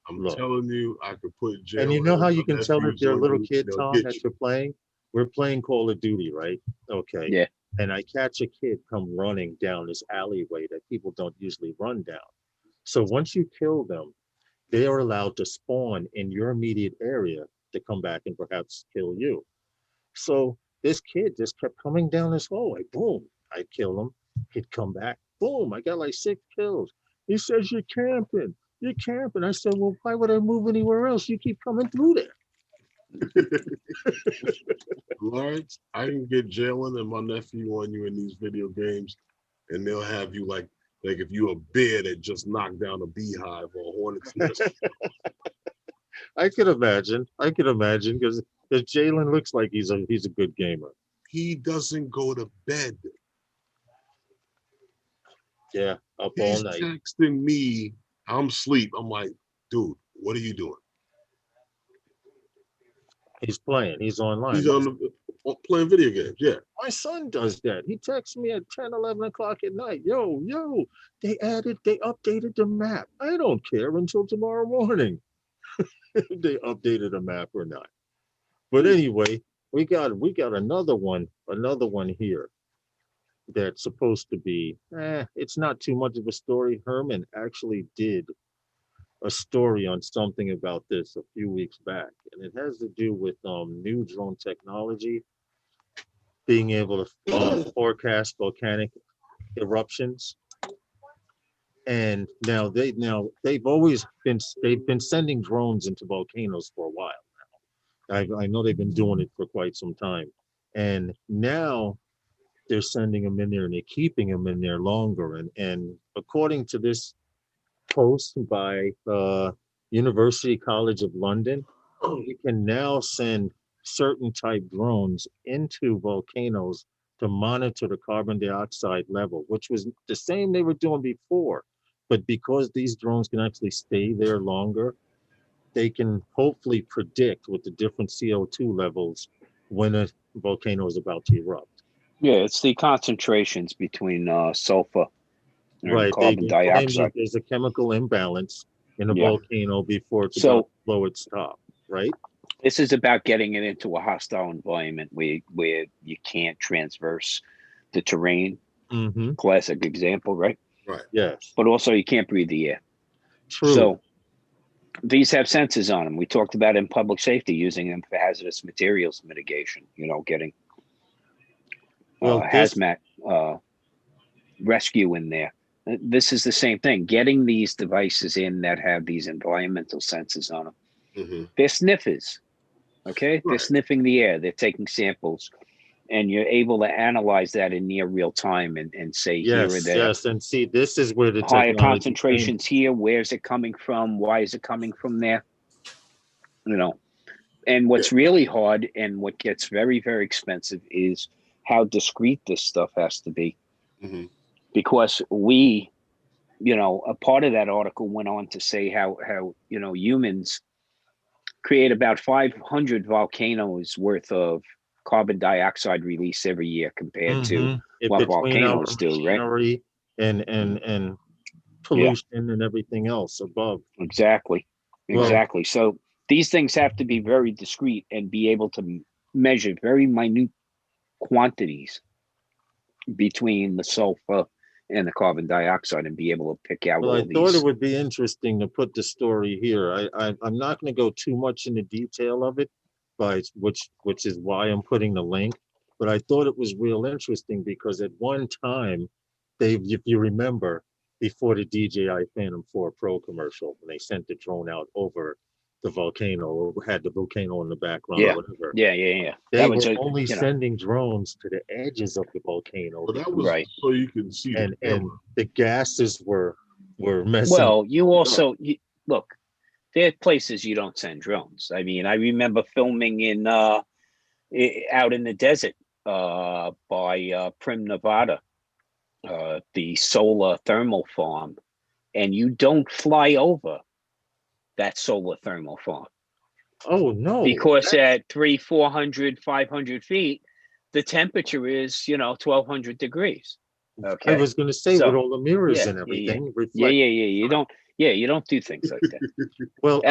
I'm telling you, I could put jail. And you know how you can tell if they're a little kid, Tom, that you're playing? We're playing Call of Duty, right? Okay. Yeah. And I catch a kid come running down this alleyway that people don't usually run down. So once you kill them, they are allowed to spawn in your immediate area to come back and perhaps kill you. So this kid just kept coming down this hallway. Boom, I'd kill him. He'd come back. Boom, I got like 6 kills. He says, you're camping. I said, well, why would I move anywhere else? You keep coming through there. Lawrence, I can get Jalen and my nephew on you in these video games, and they'll have you like if you're a bear that just knocked down a beehive or a hornet's nest. I could imagine because Jalen looks like he's a good gamer. He doesn't go to bed. Yeah, up He's all night. Texting me, I'm asleep. I'm like, dude, what are you doing? He's playing. He's online. He's playing video games. Yeah. My son does that. He texts me at 10, 11 o'clock at night. Yo, they updated the map. I don't care until tomorrow morning. They updated the map or not. But anyway, we got another one here that's supposed to be, it's not too much of a story. Herman actually did a story on something about this a few weeks back, and it has to do with new drone technology, being able to forecast volcanic eruptions. And now they've been sending drones into volcanoes for a while now. I know they've been doing it for quite some time, and now they're sending them in there and they're keeping them in there longer. And according to this post by University College of London, you can now send certain type drones into volcanoes to monitor the carbon dioxide level, which was the same they were doing before. But because these drones can actually stay there longer, they can hopefully predict with the different CO2 levels when a volcano is about to erupt. Yeah, it's the concentrations between sulfur and Right. carbon They claim that dioxide. there's a chemical imbalance in a Yeah. volcano before it's So- about to blow its top, right? This is about getting it into a hostile environment where you can't transverse the terrain. Mm-hmm. Classic example, right? Right. Yes. But also you can't breathe the air. True. So these have sensors on them. We talked about in public safety using them for hazardous materials mitigation, getting hazmat rescue in there. This is the same thing. Getting these devices in that have these environmental sensors on them. Mm-hmm. They're sniffers, okay? Right. They're sniffing the air. They're taking samples, and you're able to analyze that in near real time and say, here are the yes. And see, this is where the higher technology concentrations here. Where's it coming from? Why is it coming from there? And what's really hard and what gets very, very expensive is how discreet this stuff has to be. Mm-hmm. Because we, a part of that article went on to say how humans create about 500 volcanoes worth of carbon dioxide release every year compared to what volcanoes do, right? And pollution and everything else above. Exactly. So these things have to be very discreet and be able to measure very minute quantities between the sulfur and the carbon dioxide and be able to pick out Well, all I these. thought it would be interesting to put the story here. I'm not going to go too much into detail of it, but which is why I'm putting the link. But I thought it was real interesting because at one time, if you remember, before the DJI Phantom 4 Pro commercial, when they sent the drone out over the volcano, or had the volcano in the background or whatever. Yeah. They were only sending drones to the edges of the volcano. But that was right. so you can see and the gases were messing. Well, you also look. There are places you don't send drones. I mean, I remember filming in out in the desert by Prim, Nevada, the solar thermal farm, and you don't fly over that solar thermal farm. Oh no! Because at 300, 400, 500 feet, the temperature is 1,200 degrees. Okay. I was going to say with all the mirrors and everything. Yeah. You don't do things like that. Well,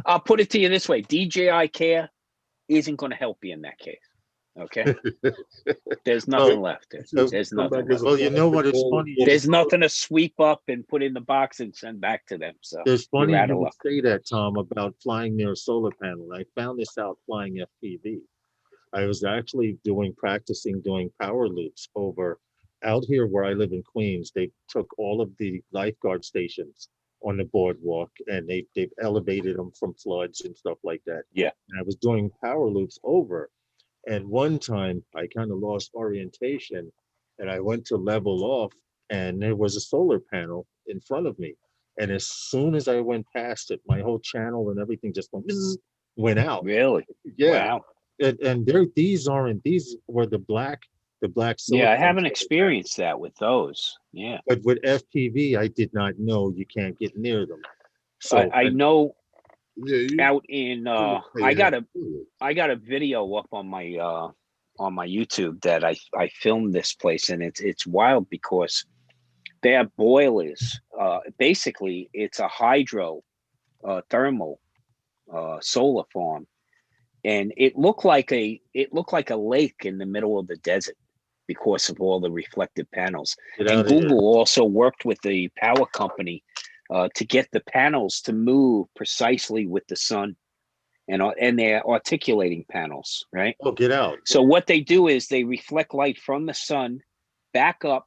I'll put it to you this way: DJI Care isn't going to help you in that case. Okay. There's nothing left. There's nothing left. Well, you know what? It's funny. There's nothing to sweep up and put in the box and send back to them. So it's funny you would say that, Tom, about flying near a solar panel. I found this out flying FPV. I was actually practicing doing power loops out here where I live in Queens. They took all of the lifeguard stations on the boardwalk and they've elevated them from floods and stuff like that. Yeah. And I was doing power loops over. And one time I kind of lost orientation and I went to level off and there was a solar panel in front of me. And as soon as I went past it, my whole channel and everything just went out. Really? Yeah. Wow. And these were the black I haven't experienced that with those. Yeah. But with FPV, I did not know you can't get near them. So I know out in I got a video up on my YouTube that I filmed this place, and it's wild because they have boilers. Basically it's a hydro thermal solar farm, and it looked like a lake in the middle of the desert because of all the reflective panels. And Google also worked with the power company to get the panels to move precisely with the sun, and they're articulating panels, right? Oh, get out. So what they do is they reflect light from the sun back up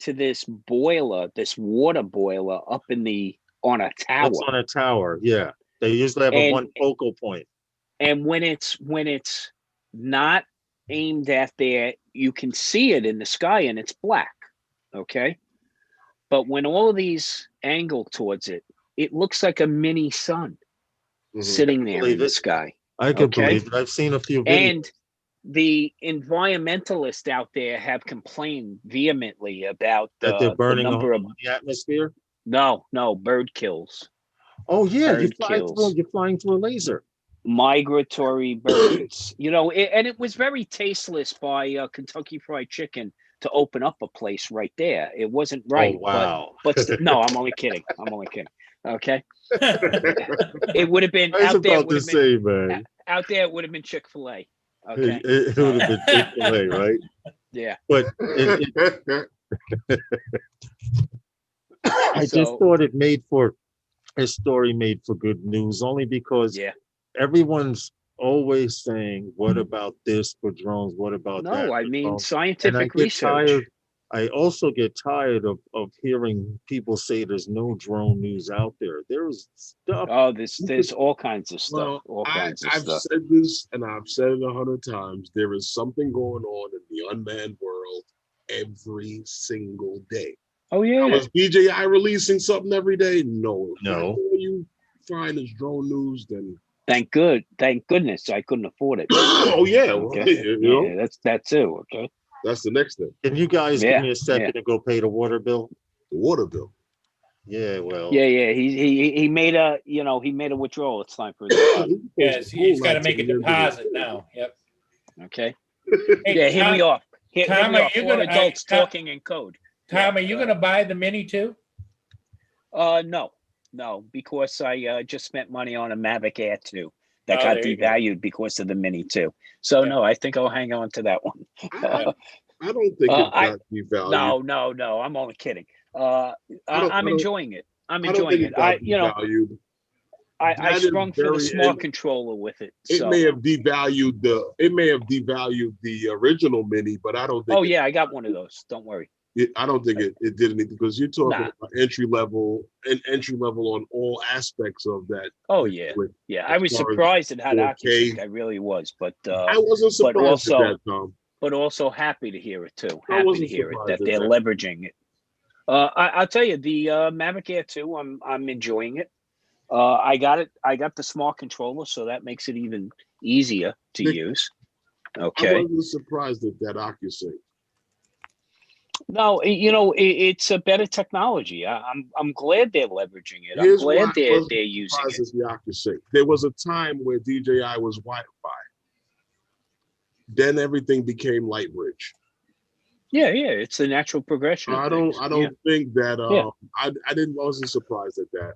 to this boiler, this water boiler up on a tower. It's on a tower, yeah. They usually have one focal point. And when it's not aimed at there, you can see it in the sky and it's black, okay? But when all of these angle towards it, it looks like a mini sun sitting there in the sky. I can believe it. I've seen a few videos. And the environmentalists out there have complained vehemently about that they're burning the number of the atmosphere. No, bird kills. Oh yeah, bird kills. you're flying through a laser. Migratory birds, and it was very tasteless by Kentucky Fried Chicken to open up a place right there. It wasn't right. Oh wow. But no, I'm only kidding. Okay. It would have been I was out there. about to say, man. Out there, it would have been Chick-fil-A. Okay. It would have been Chick-fil-A, right? Yeah. But I just thought it made for a story made for good news, only because everyone's always saying, what about this for drones? What about that? No, I mean, drones? scientific research. I also get tired of hearing people say there's no drone news out there. There's stuff. Oh, there's all kinds of stuff. I've said this and I've said it 100 times. There is something going on in the unmanned world every single day. Oh yeah. Was DJI releasing something every day? No. No. When you find this drone news, then thank goodness I couldn't afford it. Oh yeah. Okay. Well, that's that too. Okay. That's the next thing. Can you guys give me a second to go pay the water bill? The water bill. Yeah, well. Yeah. He made a withdrawal. It's time for it. Yes, he's got to make a deposit now. Yep. Okay. Hey, hit me off. Tom, are you going gonna adults talking in code? Tom, are you going to buy the Mini too? No, because I just spent money on a Mavic Air 2 that got devalued because of the Mini 2. So no, I think I'll hang on to that one. I don't think it got devalued. No. I'm only kidding. I'm enjoying it. I sprung for the smart controller with it. It may have devalued the original Mini, but I don't think. Oh yeah, I got one of those. Don't worry. I don't think it did anything because you're talking about entry level on all aspects of that. Oh yeah, I was surprised at how accurate I really was, but I wasn't surprised at that, Tom. But also happy to hear it too. Happy to hear it that they're leveraging it. I'll tell you, the Mavic Air 2, I'm enjoying it. I got the smart controller, so that makes it even easier to use. Okay. I wasn't surprised at that accuracy. No, it's a better technology. I'm glad they're leveraging it. I'm glad they're using it. The accuracy. There was a time where DJI was Wi-Fi. Then everything became Lightbridge. Yeah, it's the natural progression. I don't think that. I wasn't surprised at that.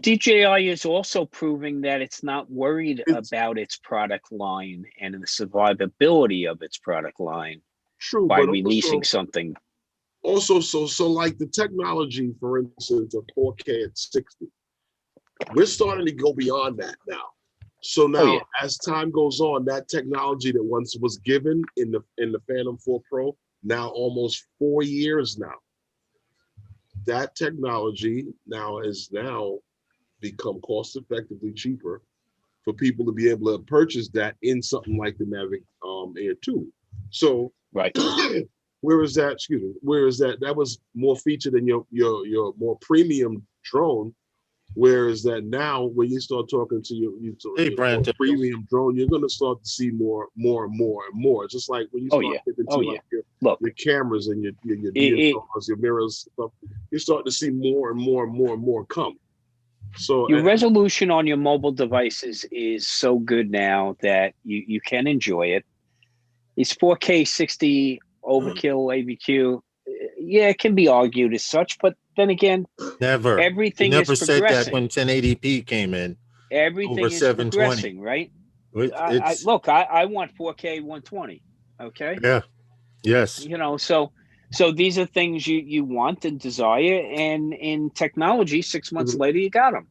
DJI is also proving that it's not worried about its product line and the survivability of its product line. True, by releasing something. Also, so like the technology, for instance, of 4K at 60, we're starting to go beyond that now. So now, as time goes on, that technology that once was given in the Phantom 4 Pro, now almost 4 years now, that technology has become cost effectively cheaper for people to be able to purchase that in something like the Mavic Air 2. So right. Whereas that was more featured in your more premium drone. Whereas that now, when you start talking to your premium drone, you're going to start to see more and more. Just like when you start getting into your cameras and your DSLRs, your mirrors, stuff, you start to see more and more come. So your resolution on your mobile devices is so good now that you can enjoy it. Is 4K 60 overkill AVQ? Yeah, it can be argued as such, but then again, everything never is said that when 1080p came in. Everything over is 720. progressing, right? I want 4K 120. Okay. Yeah. Yes. So these are things you want and desire, and in technology, 6 months later you got them.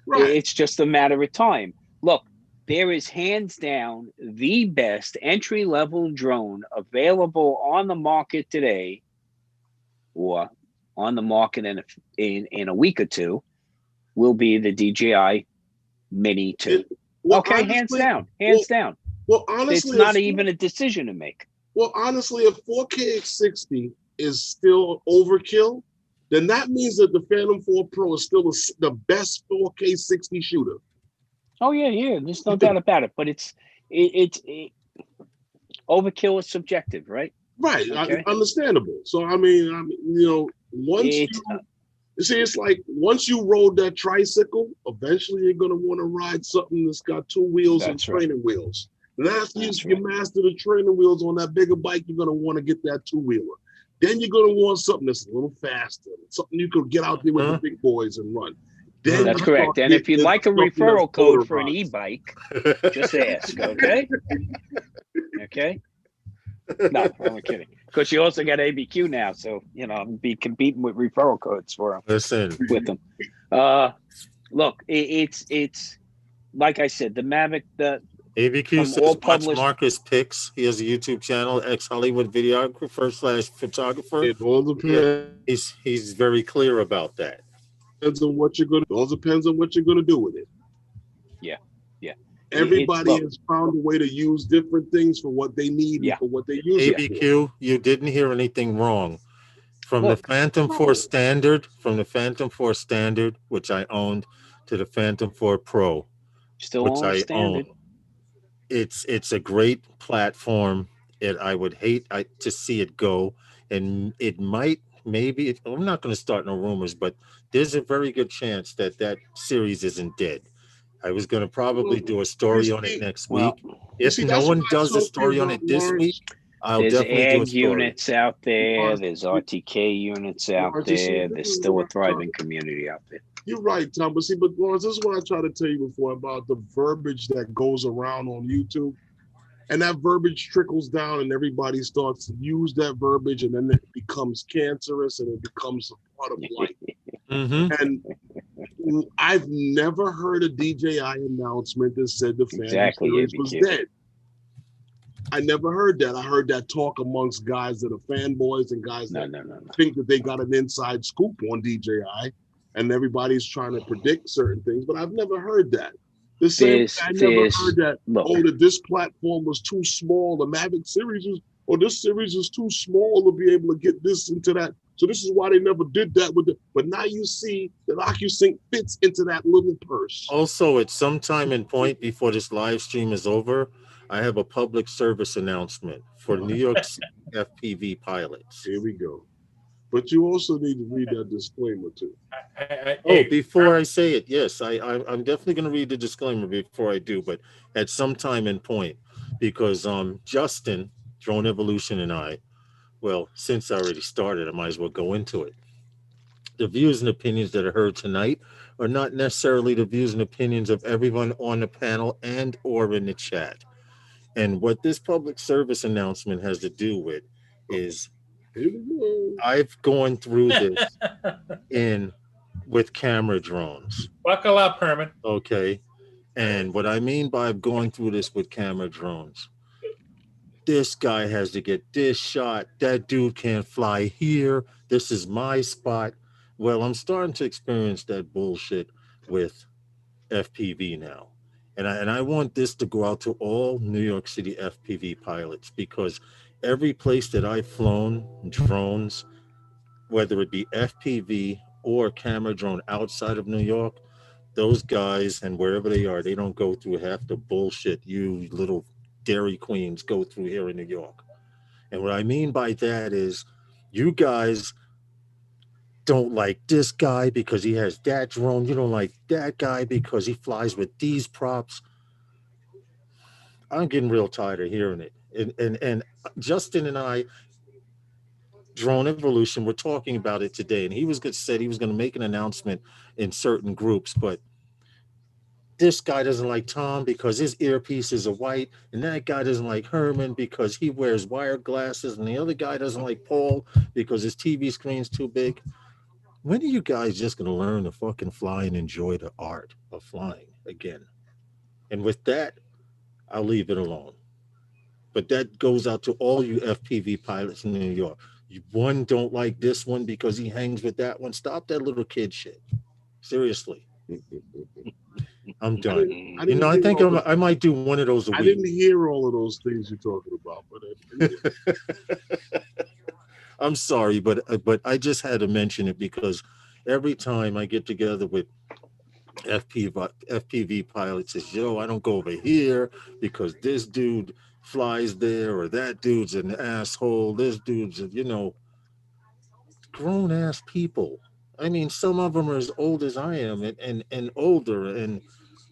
Right. It's just a matter of time. Look, there is hands down the best entry-level drone available on the market today, or on the market in a week or two, will be the DJI Mini 2. Hands down. Well, honestly, it's not even a decision to make. Well, honestly, if 4K 60 is still overkill, then that means that the Phantom 4 Pro is still the best 4K 60 shooter. Oh yeah. There's no doubt about it. But it's overkill is subjective, right? Right. Okay. Understandable. So I mean, once You see, it's like once you rode that tricycle, eventually you're gonna want to ride something that's got two wheels and training wheels. And after you master the training wheels on that bigger bike, you're gonna want to get that two-wheeler. Then you're gonna want something that's a little faster, something you could get out there with the big boys and run. Then that's correct. And if you'd like a referral code for an e-bike, just ask, okay? Okay? No, I'm kidding. Because you also got ABQ now, so you know, be competing with referral codes for them. Listen, with them. Look, it's like I said, the Mavic, the ABQ says watch Marcus Picks. He has a YouTube channel, ex-Hollywood videographer / photographer. It all depends. He's very clear about that. Depends on what you're gonna. It all depends on what you're gonna do with it. Yeah. Everybody has found a way to use different things for what they need and for what they use. ABQ, you didn't hear anything wrong. From the Phantom 4 Standard, which I owned, to the Phantom 4 Pro, which I own. It's a great platform. I would hate to see it go, and it might, maybe, I'm not going to start no rumors, but there's a very good chance that series isn't dead. I was going to probably do a story on it next week. If no one does a story on it this week, I'll definitely do a story. Units out there. There's RTK units out there. There's still a thriving community out there. You're right, Tom. But Lawrence, this is what I tried to tell you before about the verbiage that goes around on YouTube. And that verbiage trickles down and everybody starts to use that verbiage, and then it becomes cancerous and it becomes a part of life. And I've never heard a DJI announcement that said the Phantom series was dead. I never heard that. I heard that talk amongst guys that are fanboys and guys that think that they got an inside scoop on DJI, and everybody's trying to predict certain things, but I've never heard that. The same, I never heard that, that this platform was too small, the Mavic series is, or this series is too small to be able to get this into that. So this is why they never did that with but now you see that OcuSync fits into that little purse. Also, at some time and point before this live stream is over, I have a public service announcement for New York City FPV pilots. Here we go. But you also need to read that disclaimer too. Before I say it, yes, I'm definitely going to read the disclaimer before I do, but at some time and point, because Justin, Drone Evolution, and I, well, since I already started, I might as well go into it. The views and opinions that are heard tonight are not necessarily the views and opinions of everyone on the panel and or in the chat. And what this public service announcement has to do with is I've gone through this with camera drones. Buckle up, Herman. Okay. And what I mean by going through this with camera drones, this guy has to get this shot. That dude can't fly here. This is my spot. Well, I'm starting to experience that bullshit with FPV now. And I want this to go out to all New York City FPV pilots, because every place that I've flown drones, whether it be FPV or camera drone outside of New York, those guys and wherever they are, they don't go through half the bullshit you little Dairy Queens go through here in New York. And what I mean by that is you guys don't like this guy because he has that drone. You don't like that guy because he flies with these props. I'm getting real tired of hearing it. And Justin and I, Drone Evolution, we're talking about it today. And he said he was going to make an announcement in certain groups, but this guy doesn't like Tom because his earpieces are white, and that guy doesn't like Herman because he wears wire glasses, and the other guy doesn't like Paul because his TV screen's too big. When are you guys just going to learn to fucking fly and enjoy the art of flying again? And with that, I'll leave it alone. But that goes out to all you FPV pilots in New York. One don't like this one because he hangs with that one. Stop that little kid shit. Seriously. I'm done. I think I might do one of those a week. I didn't hear all of those things you're talking about, but I'm sorry, but I just had to mention it because every time I get together with FPV pilots, says, yo, I don't go over here because this dude flies there, or that dude's an asshole. This dude's, grown ass people. I mean, some of them are as old as I am and older, and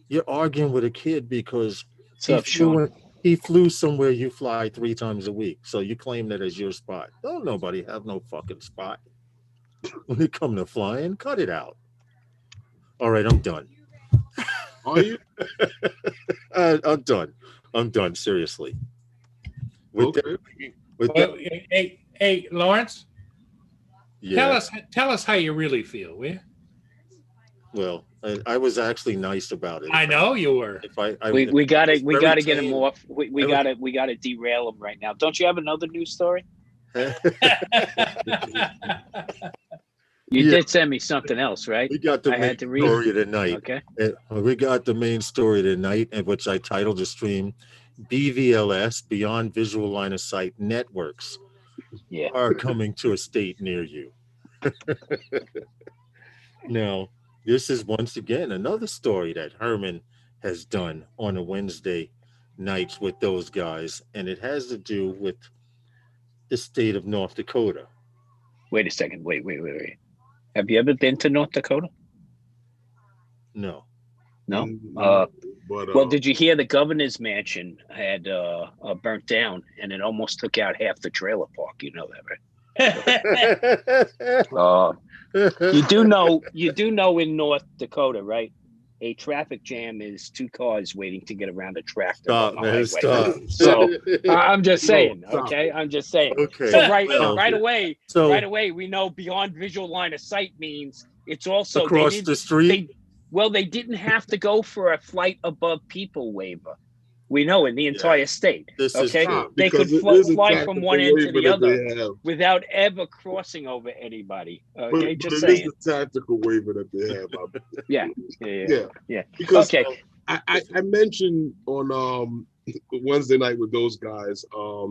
you're arguing with a kid because What's he up, Sean? he flew somewhere you fly 3 times a week. So you claim that as your spot. Don't nobody have no fucking spot. When it come to flying, cut it out. All right, I'm done. Are you? I'm done. I'm done. Seriously. With Okay. that, with Well, that, hey, Lawrence, yeah. tell us how you really feel, will you? Well, I was actually nice about it. I know you were. If I We was gotta very get him tame. off. We gotta derail him right now. Don't you have another news story? You Yeah. did send me something else, right? We got the I main had to read. story tonight. Okay. We got the main story tonight, and which I titled the stream BVLS, Beyond Visual Line of Sight Networks, Yeah. are coming to a state near you. Now, this is once again another story that Herman has done on a Wednesday nights with those guys, and it has to do with the state of North Dakota. Wait a second. Wait. Have you ever been to North Dakota? No. No. But Well, did you hear the governor's mansion had burnt down, and it almost took out half the trailer park? You know that, right? You do know in North Dakota, right? A traffic jam is 2 cars waiting to get around a tractor Stop, on the man. highway. Stop. So I'm just saying, stop. okay? I'm just saying. Okay. So right away, we know beyond visual line of sight means it's also across the street. They didn't have to go for a flight above people waiver. We know in the entire state. This okay, is true. they could fly from one end to the other without ever crossing over anybody. Okay, but just it saying. is the tactical waiver that they have. Yeah. Because okay. I mentioned on Wednesday night with those guys,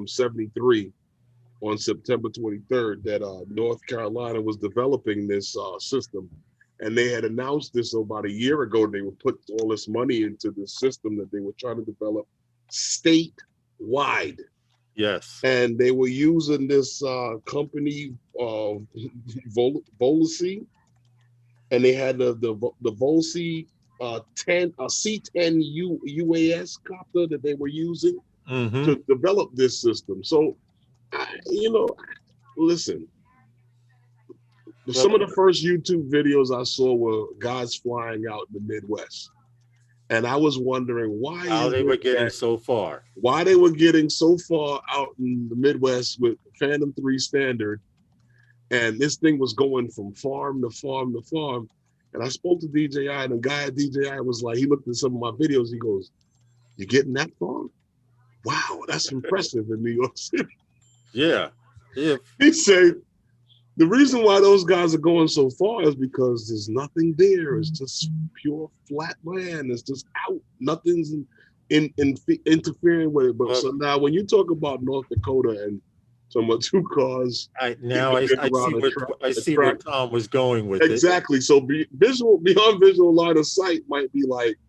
73 on September 23rd, that North Carolina was developing this system. And they had announced this about a year ago. They would put all this money into the system that they were trying to develop statewide. Yes. And they were using this company, BVLOS, and they had the BVLOS C-10 UAS copter that they were using to develop this system. So, listen. Some of the first YouTube videos I saw were guys flying out in the Midwest. And I was wondering why they were getting so far. Why they were getting so far out in the Midwest with Phantom 3 standard. And this thing was going from farm to farm to farm. And I spoke to DJI, and the guy at DJI was like, he looked at some of my videos, he goes, "You getting that far? Wow, that's impressive in New York City." Yeah. He said, the reason why those guys are going so far is because there's nothing there. It's just pure flat land. It's just out. Nothing's interfering with it. But so now when you talk about North Dakota and some of 2 cars, I see where Tom was going with it. Exactly. So beyond visual line of sight might be like,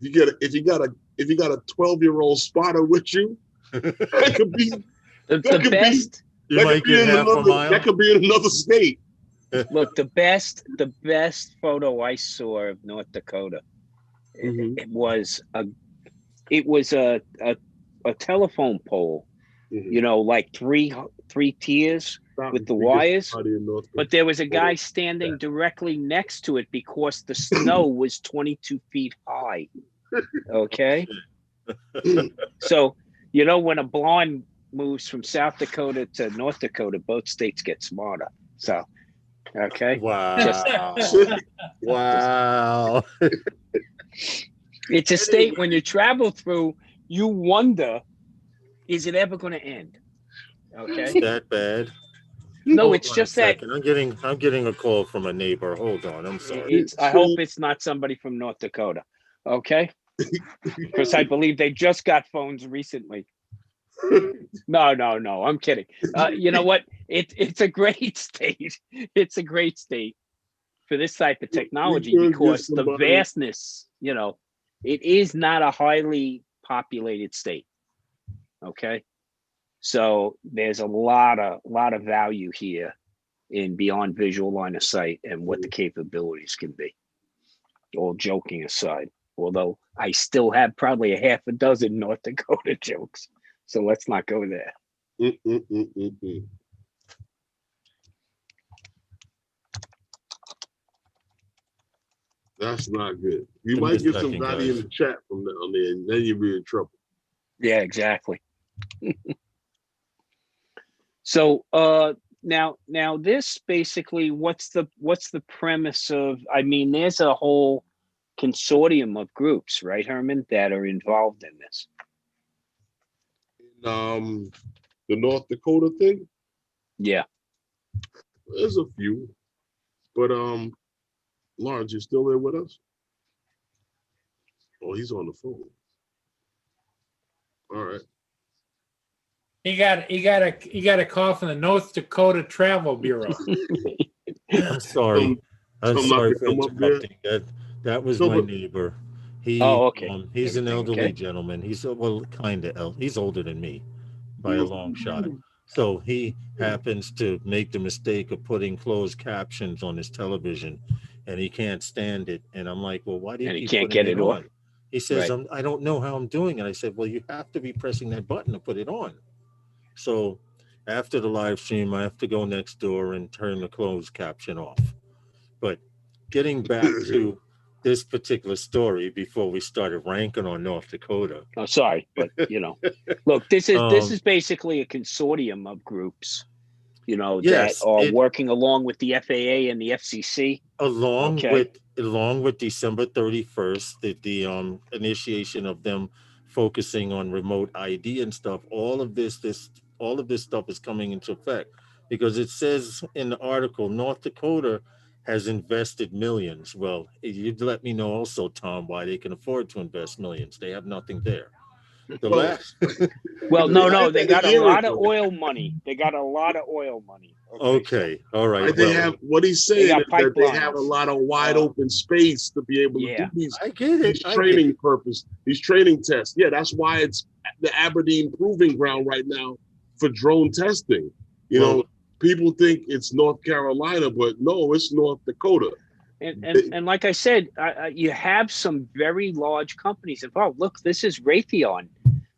if you got a 12-year-old spotter with you, that could be the best. You might get half a mile. That could be in another state. Look, the best photo I saw of North Dakota, it was a telephone pole, like three tiers with the wires. But there was a guy standing directly next to it because the snow was 22 feet high. Okay, so when a blonde moves from South Dakota to North Dakota, both states get smarter. So, okay. Wow. Wow. It's a state when you travel through, you wonder, is it ever going to end? Okay. Is that bad? No, it's just that. I'm getting a call from a neighbor. Hold on. I'm sorry. I hope it's not somebody from North Dakota. Okay. Because I believe they just got phones recently. No, I'm kidding. You know what? It's a great state. It's a great state for this type of technology because the vastness, it is not a highly populated state. Okay. So there's a lot of value here in beyond visual line of sight and what the capabilities can be. All joking aside, although I still have probably a half a dozen North Dakota jokes, so let's not go there. That's not good. You might get some value in the chat from on there, and then you'll be in trouble. Yeah, exactly. So now this basically, what's the premise of? I mean, there's a whole consortium of groups, right, Herman, that are involved in this. The North Dakota thing. Yeah, there's a few, but Lawrence, you still there with us? Oh, he's on the phone. All right. He got a call from the North Dakota Travel Bureau. I'm sorry. I'm sorry for interrupting. That was my neighbor. okay. He's an elderly gentleman. He's kind of he's older than me by a long shot. So he happens to make the mistake of putting closed captions on his television, and he can't stand it. And I'm like, well, why do you keep putting it on? He says, I don't know how I'm doing it. I said, well, you have to be pressing that button to put it on. So after the live stream, I have to go next door and turn the closed caption off. But getting back to this particular story before we started ranking on North Dakota. Oh, sorry, but look, this is basically a consortium of groups, that are working along with the FAA and the FCC. Along with December 31st, the initiation of them focusing on remote ID and stuff. All of this stuff is coming into effect because it says in the article, North Dakota has invested millions. Well, you'd let me know also, Tom, why they can afford to invest millions. They have nothing there. Well, no, they got a lot of oil money. They got a lot of oil money. Okay, all right. They have what he's saying is that they have a lot of wide open space to be able to do these. I get it. These training purpose, these training tests. Yeah, that's why it's the Aberdeen proving ground right now for drone testing. People think it's North Carolina, but no, it's North Dakota. And like I said, you have some very large companies involved. Look, this is Raytheon.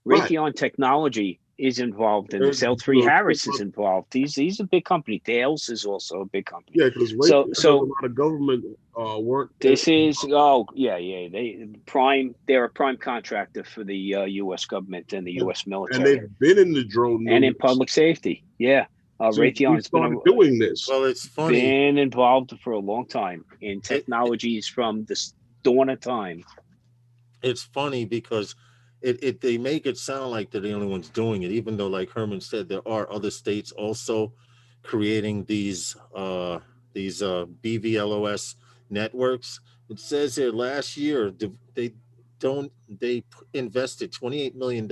Raytheon Technology is involved in this. L3 Harris is involved. He's a big company. Dales is also a big company. Yeah, because Raytheon does a lot of government work. This is they're a prime contractor for the U.S. government and the U.S. military. And they've been in the drone and in public safety. Yeah. Raytheon's been doing this. Well, it's funny. Been involved for a long time in technologies from the dawn of time. It's funny because they make it sound like they're the only ones doing it, even though, like Herman said, there are other states also creating these BVLOS networks. It says here last year they invested $28 million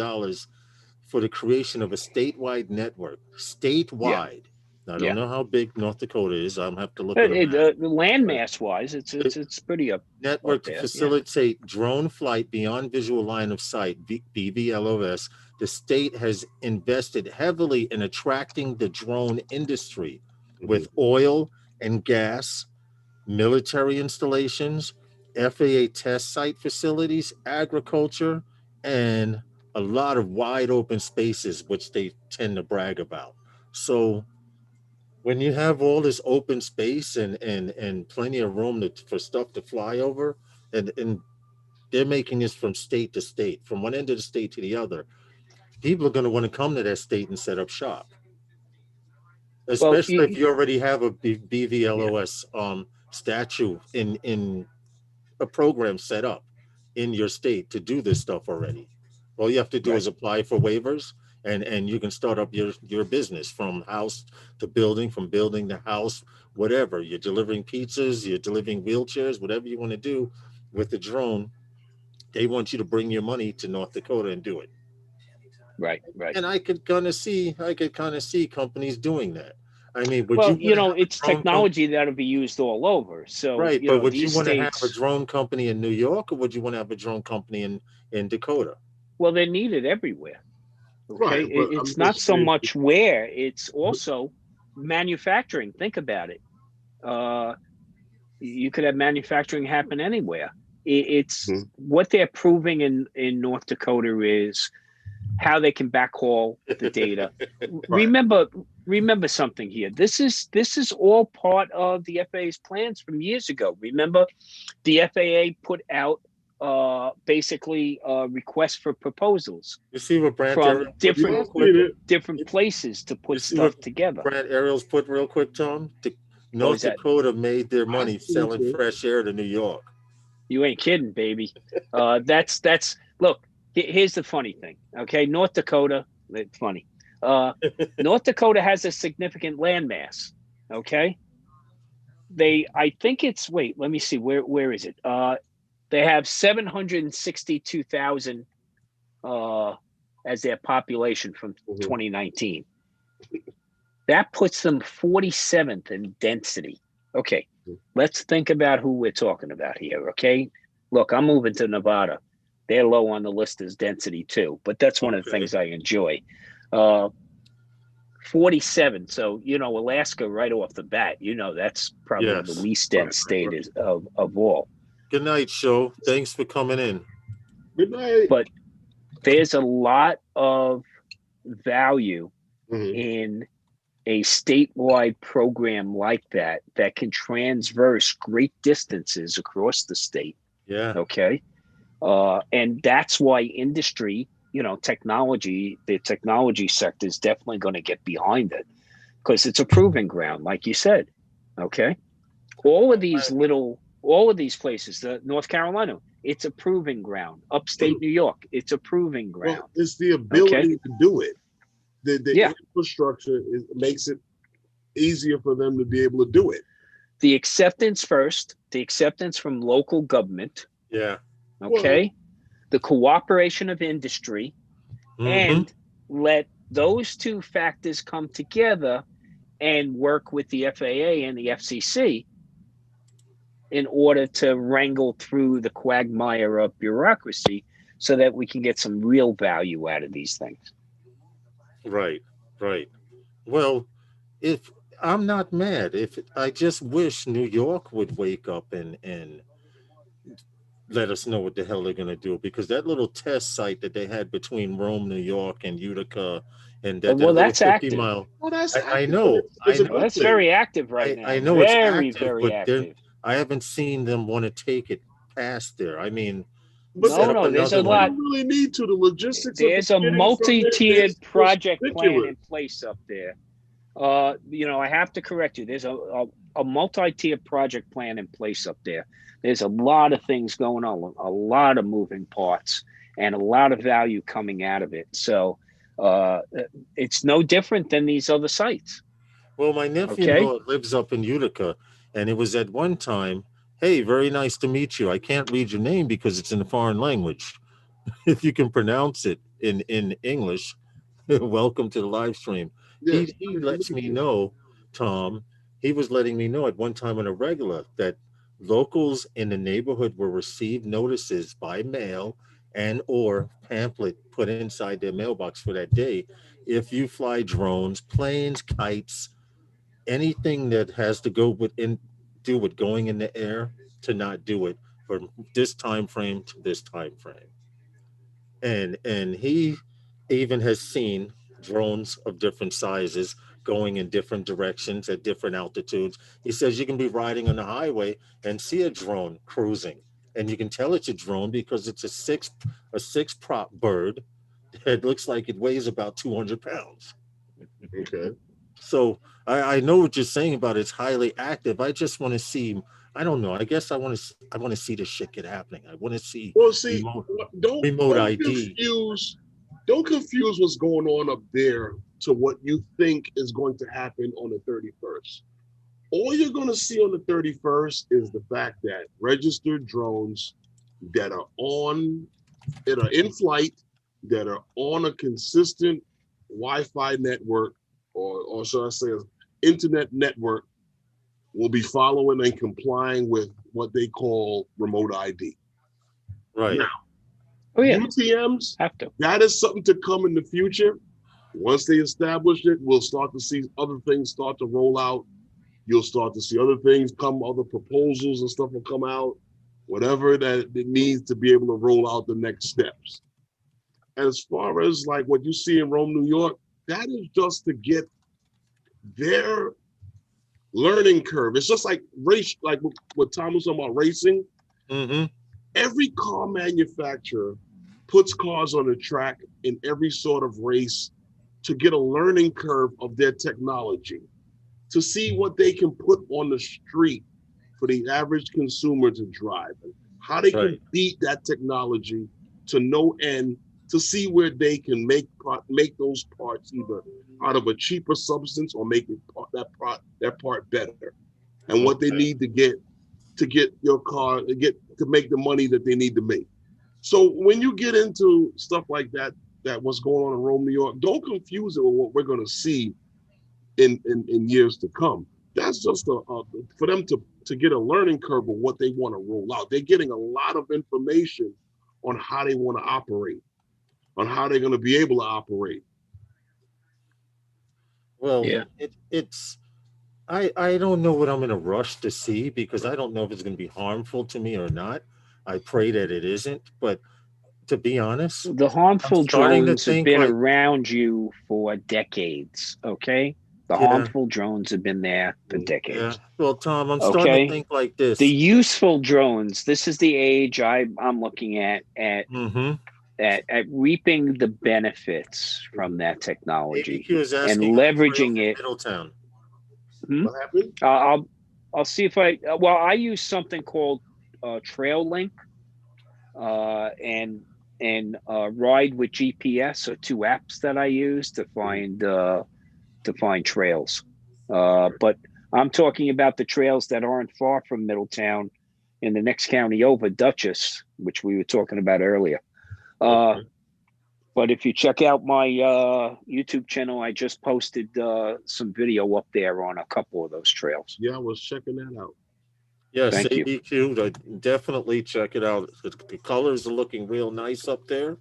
for the creation of a statewide network. Statewide. I don't know how big North Dakota is. I'll have to look at it. The landmass wise, it's pretty up. Network to facilitate drone flight beyond visual line of sight, BVLOS. The state has invested heavily in attracting the drone industry with oil and gas, military installations, FAA test site facilities, agriculture, and a lot of wide open spaces, which they tend to brag about. So when you have all this open space and plenty of room for stuff to fly over, and they're making this from state to state, from one end of the state to the other, people are going to want to come to that state and set up shop. Especially if you already have a BVLOS statute in a program set up in your state to do this stuff already. All you have to do is apply for waivers, and you can start up your business from house to building, from building to house, whatever. You're delivering pizzas, you're delivering wheelchairs, whatever you want to do with the drone. They want you to bring your money to North Dakota and do it. Right. And I could kind of see companies doing that. I mean, it's technology that'll be used all over. So but would you want to have a drone company in New York, or would you want to have a drone company in Dakota? Well, they're needed everywhere. Okay, it's not so much where, it's also manufacturing, think about it. You could have manufacturing happen anywhere. It's what they're proving in North Dakota is how they can backhaul the data. Right. Remember something here. This is all part of the FAA's plans from years ago. Remember, the FAA put out basically requests for proposals. You see what Brant from different put, places to put stuff together. Brant Ariels put real quick, Tom. North Dakota made their money selling fresh air to New York. You ain't kidding, baby. That's look. Here's the funny thing. Okay, North Dakota. It's funny. North Dakota has a significant landmass. Okay, I think it's. Wait, let me see. Where is it? They have 762,000 as their population from 2019. That puts them 47th in density. Okay, let's think about who we're talking about here, okay? Look, I'm moving to Nevada. They're low on the list as density too, but that's one of the things I enjoy. 47, so, Alaska right off the bat, that's probably the least dense state of all. Good night, show. Thanks for coming in. Good night. But there's a lot of value in a statewide program like that can transverse great distances across the state. Yeah. Okay. And that's why industry, technology, the technology sector is definitely going to get behind it because it's a proving ground, like you said. Okay. All of these places, the North Carolina, it's a proving ground. Upstate New York, it's a proving ground. Well, it's the ability to do it. The infrastructure makes it easier for them to be able to do it. The acceptance first, the acceptance from local government. Yeah. Okay. The cooperation of industry and let those two factors come together and work with the FAA and the FCC in order to wrangle through the quagmire of bureaucracy so that we can get some real value out of these things. Right. Well, if I'm not mad, I just wish New York would wake up and let us know what the hell they're going to do, because that little test site that they had between Rome, New York and Utica, and that's active. Mile, well, that's I know. That's very active right now. I know very, it's active, very active. I haven't seen them want to take it past there. I mean, no, there's a lot. You really need to. The logistics. There's a multi-tiered project plan in place up there. I have to correct you. There's a multi-tiered project plan in place up there. There's a lot of things going on, a lot of moving parts, and a lot of value coming out of it. So it's no different than these other sites. Well, my nephew lives up in Utica, and it was at one time, hey, very nice to meet you. I can't read your name because it's in a foreign language. If you can pronounce it in English, welcome to the live stream. Yes. He lets me know, Tom, he was letting me know at one time on a regular that locals in the neighborhood will receive notices by mail and or pamphlet put inside their mailbox for that day. If you fly drones, planes, kites, anything that has to do with going in the air, to not do it from this time frame to this time frame. And he even has seen drones of different sizes going in different directions at different altitudes. He says you can be riding on the highway and see a drone cruising, and you can tell it's a drone because it's a six prop bird that looks like it weighs about 200 pounds. Okay. So I know what you're saying about it's highly active. I just want to see. I don't know. I guess I want to see this shit get happening. I want to see. Well, see, remote ID. Don't confuse what's going on up there to what you think is going to happen on the 31st. All you're going to see on the 31st is the fact that registered drones that are in flight, that are on a consistent Wi-Fi network, or should I say, internet network, will be following and complying with what they call remote ID. Right. Now, UTMs, that is something to come in the future. Once they establish it, we'll start to see other things start to roll out. You'll start to see other things come, other proposals and stuff will come out, whatever that it needs to be able to roll out the next steps. As far as like what you see in Rome, New York, that is just to get their learning curve. It's just like race, like what Tom was talking about racing. Mm-hmm. Every car manufacturer puts cars on the track in every sort of race to get a learning curve of their technology, to see what they can put on the street for the average consumer to drive, and how they can beat that technology to no end, to see where they can make those parts either out of a cheaper substance or make that part better, and what they need to get your car to make the money that they need to make. So when you get into stuff like that what's going on in Rome, New York, don't confuse it with what we're going to see in years to come. That's just for them to get a learning curve of what they want to roll out. They're getting a lot of information on how they want to operate, on how they're going to be able to operate. Well, yeah. I don't know what I'm in a rush to see, because I don't know if it's going to be harmful to me or not. I pray that it isn't, but to be honest, the harmful drones have been around you for decades, okay? The harmful drones have been there for decades. Yeah. Well, Tom, I'm starting to think like this. The useful drones, this is the age I'm looking at reaping the benefits from that technology and leveraging it. Middletown. What happened? I'll see if I use something called Trail Link and Ride with GPS are two apps that I use to find trails. But I'm talking about the trails that aren't far from Middletown in the next county over, Dutchess, which we were talking about earlier. But if you check out my YouTube channel, I just posted some video up there on a couple of those trails. Yeah, I was checking that out. Yes, ABQ, definitely check it out. The colors are looking real nice up there.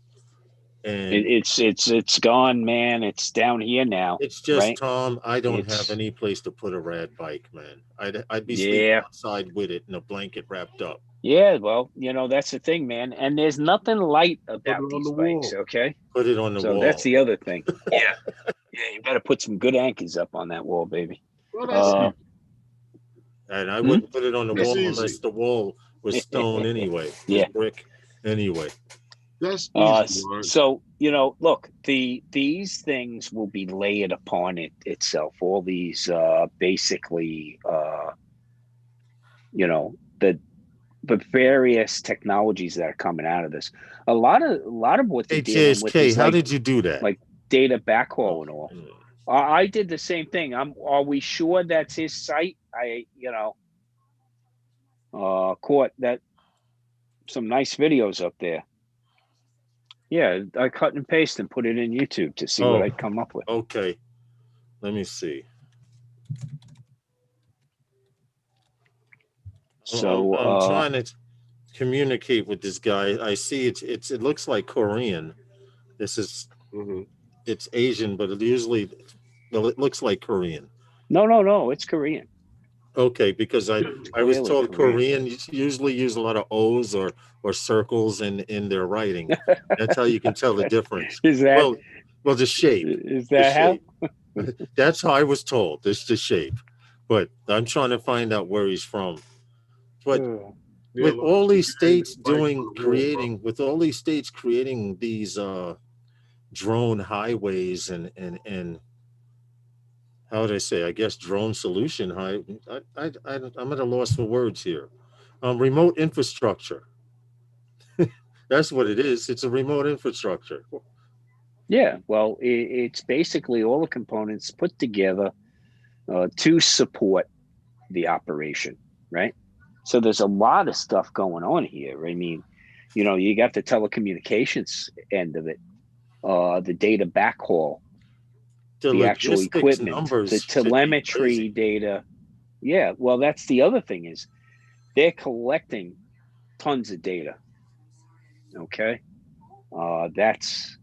And it's gone, man. It's down here now. It's just, Tom, I don't have any place to put a rad bike, man. I'd be sleeping outside with it in a blanket wrapped up. Yeah, well, that's the thing, man. And there's nothing light about these bikes, okay? Put it on the wall. So that's the other thing. Yeah, you got to put some good anchors up on that wall, baby. Well, and I wouldn't put it on the wall unless the wall was stone anyway. Brick anyway. That's easy, so look, these things will be layered upon itself. All these basically the various technologies that are coming out of this. A lot of what they're dealing with is how did you do that? Like data backhaul and all. I did the same thing. Are we sure that's his site? I caught that some nice videos up there. Yeah, I cut and paste and put it in YouTube to see what I'd come up with. Okay, let me see. So I'm trying to communicate with this guy. I see it looks like Korean. This is it's Asian, but it looks like Korean. No, it's Korean. Okay, because I was told Korean usually use a lot of O's or circles in their writing. That's how you can tell the difference. Is that well the shape? Is that how? That's how I was told. It's the shape, but I'm trying to find out where he's from. But with all these states creating these drone highways and how would I say? I guess drone solution. I'm at a loss for words here. Remote infrastructure. That's what it is. It's a remote infrastructure. Yeah, well, it's basically all the components put together to support the operation, right? So there's a lot of stuff going on here. I mean, you got the telecommunications end of it, the data backhaul, the actual equipment, the telemetry data. Yeah, well, that's the other thing is they're collecting tons of data. Okay, that's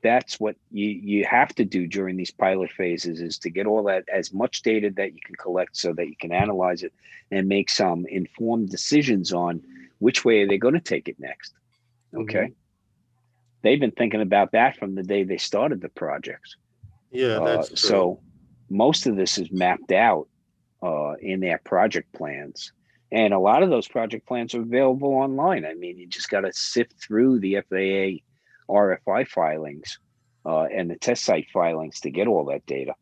that's what you have to do during these pilot phases, is to get all that, as much data that you can collect so that you can analyze it and make some informed decisions on which way are they going to take it next. Okay. They've been thinking about that from the day they started the projects. Yeah, that's true. So most of this is mapped out in their project plans. And a lot of those project plans are available online. I mean, you just got to sift through the FAA RFI filings and the test site filings to get all that data.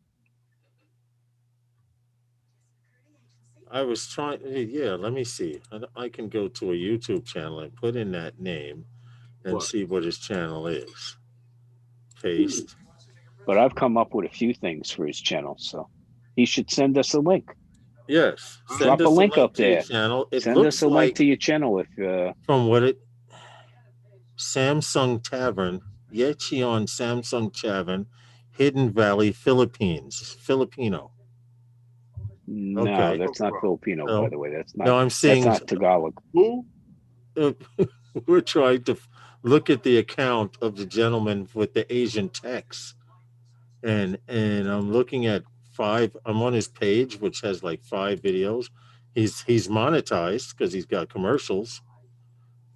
I was trying, yeah, let me see. I can go to a YouTube channel and put in that name and see what his channel is. Paste. But I've come up with a few things for his channel, so he should send us a link. Yes, drop a link up there. Channel. Send us a link to your channel if from what it Samsung Tavern, Yecheon Samsung Tavern, Hidden Valley, Philippines, Filipino. No, okay. That's not Filipino, by the way. That's not. No, I'm saying that's not Tagalog. Who? We're trying to look at the account of the gentleman with the Asian text, and I'm looking at 5. I'm on his page, which has like 5 videos. He's monetized because he's got commercials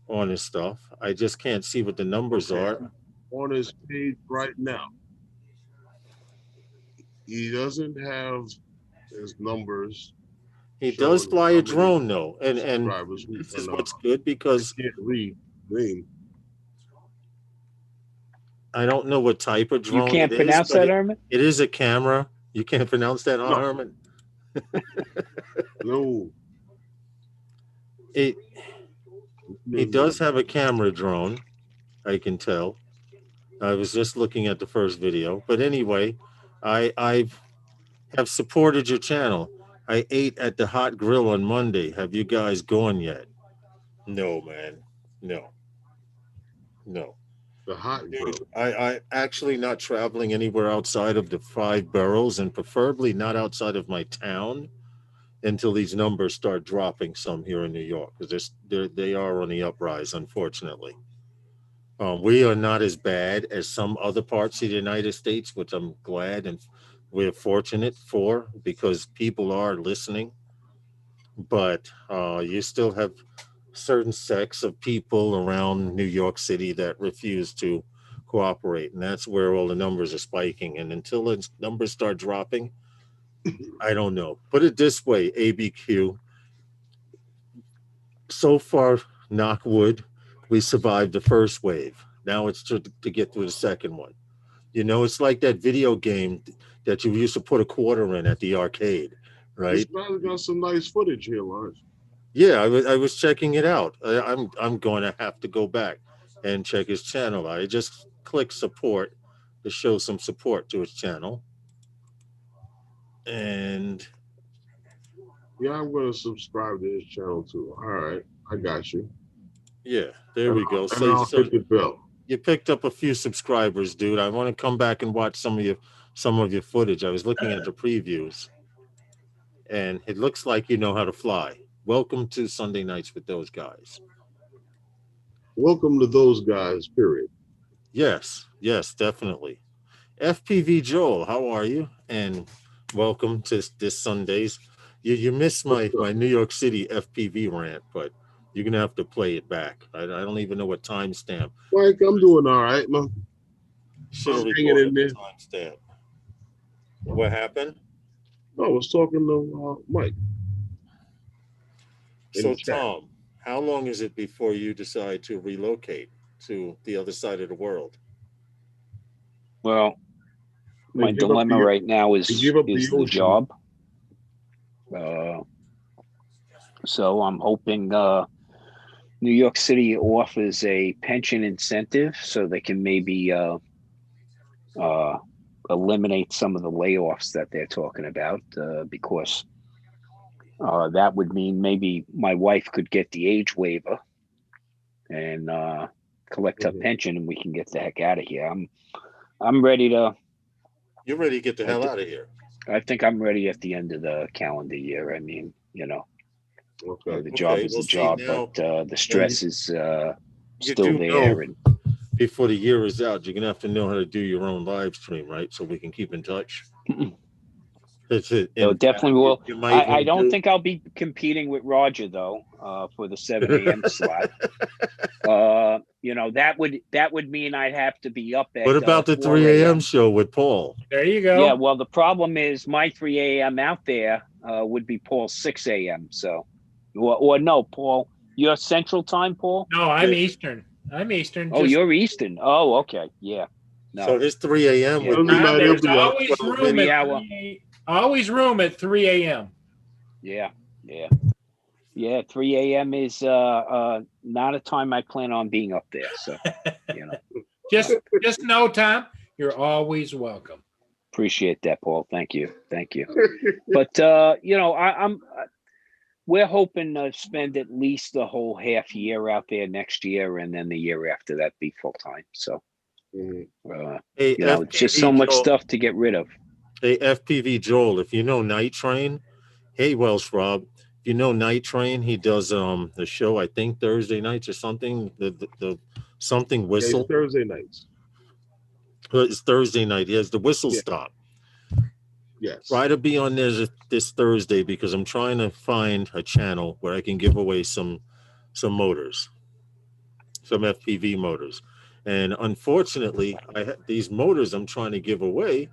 on his stuff. I just can't see what the numbers are on his page right now. He doesn't have his numbers. He does fly a drone though, and this is what's good because I can't read green. I don't know what type of drone. You can't pronounce that, Herman? It is a camera. You can't pronounce that, Herman? No. He does have a camera drone, I can tell. I was just looking at the first video. But anyway, I have supported your channel. I ate at the Hot Grill on Monday. Have you guys gone yet? No, man. No. The Hot Grill. I actually not traveling anywhere outside of the 5 boroughs, and preferably not outside of my town until these numbers start dropping some here in New York, because they are on the uprise, unfortunately. We are not as bad as some other parts of the United States, which I'm glad and we're fortunate for, because people are listening. But you still have certain sects of people around New York City that refuse to cooperate, and that's where all the numbers are spiking. And until the numbers start dropping, I don't know. Put it this way, ABQ. So far, knock wood, we survived the first wave. Now it's to get through the second one. You know, it's like that video game that you used to put a quarter in at the arcade, right? This brother got some nice footage here, Lawrence. Yeah, I was checking it out. I'm going to have to go back and check his channel. I just click support to show some support to his channel. And yeah, I'm going to subscribe to his channel too. All right, I got you. Yeah, there we go. So I'll hit the bell. You picked up a few subscribers, dude. I want to come back and watch some of your footage. I was looking at the previews, and it looks like you know how to fly. Welcome to Sunday Nights with Those Guys. Welcome to Those Guys, period. Yes, definitely. FPV Joel, how are you? And welcome to this Sunday's. You missed my New York City FPV rant, but you're going to have to play it back. I don't even know what timestamp. Mike, I'm doing all right, man. Should have recorded the timestamp. What happened? I was talking to Mike. So, Tom, how long is it before you decide to relocate to the other side of the world? Well, my dilemma right now is the job. So I'm hoping New York City offers a pension incentive so they can maybe eliminate some of the layoffs that they're talking about, because that would mean maybe my wife could get the age waiver and collect her pension, and we can get the heck out of here. I'm ready to. You're ready to get the hell out of here. I think I'm ready at the end of the calendar year. I mean, you know, the job is the job, but the stress is still there. And before the year is out, you're gonna have to know how to do your own live stream, right? So we can keep in touch. That's it. So definitely will. I don't do... think I'll be competing with Roger though, for the 7 a.m. slot. You know, that would mean I'd have to be up at. What about the 3 a.m. show with Paul? There you go. Yeah, well, the problem is my 3 a.m. out there would be Paul's 6 a.m. So, or no, Paul, you're Central Time, Paul? No, I'm Eastern. I'm Eastern. Oh, you're Eastern. Oh, okay, yeah. No. So his 3 a.m. Yeah. There's always room at 3 a.m. Yeah. 3 a.m. is not a time I plan on being up there. So, you know, just know, Tom, you're always welcome. Appreciate that, Paul. Thank you. But you know, we're hoping to spend at least the whole half year out there next year, and then the year after that be full time. So, you know, it's just so much stuff to get rid of. Hey, FPV Joel, if you know Night Train, hey, Welsh Rob, if you know Night Train, he does the show, I think Thursday nights or something, the something whistle. Yeah, Thursday nights. It's Thursday night. He has the whistle stop. Yes. Try to be on there this Thursday because I'm trying to find a channel where I can give away some motors, some FPV motors. And unfortunately, these motors I'm trying to give away.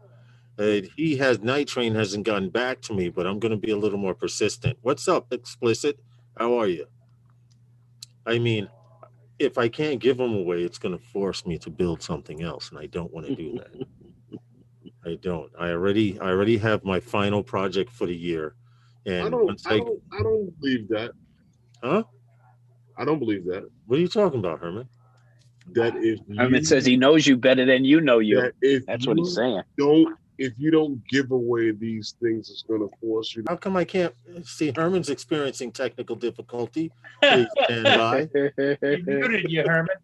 Night Train hasn't gotten back to me, but I'm going to be a little more persistent. What's up, Explicit? How are you? I mean, if I can't give them away, it's going to force me to build something else, and I don't want to do that. I don't. I already have my final project for the year, and I don't believe that. Huh? I don't believe that. What are you talking about, Herman? That if Herman says he knows you better than you know you. That's what he's saying. If you don't give away these things, it's going to force you. How come I can't see? Herman's experiencing technical difficulty. Please stand by. He muted you, Herman.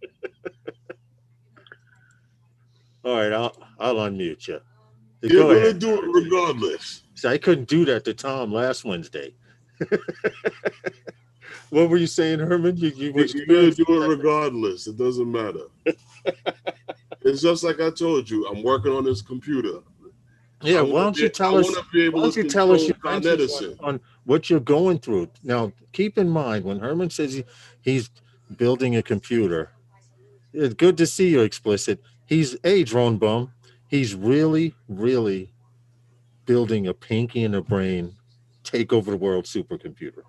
All right, I'll unmute you. You're going to do it regardless. See, I couldn't do that to Tom last Wednesday. What were you saying, Herman? You're going to do it regardless. It doesn't matter. It's just like I told you. I'm working on this computer. Yeah, why don't you tell us on what you're going through? Now, keep in mind, when Herman says he's building a computer, it's good to see you, Explicit. He's a drone bum. He's really, really building a pinky and a brain take over the world supercomputer.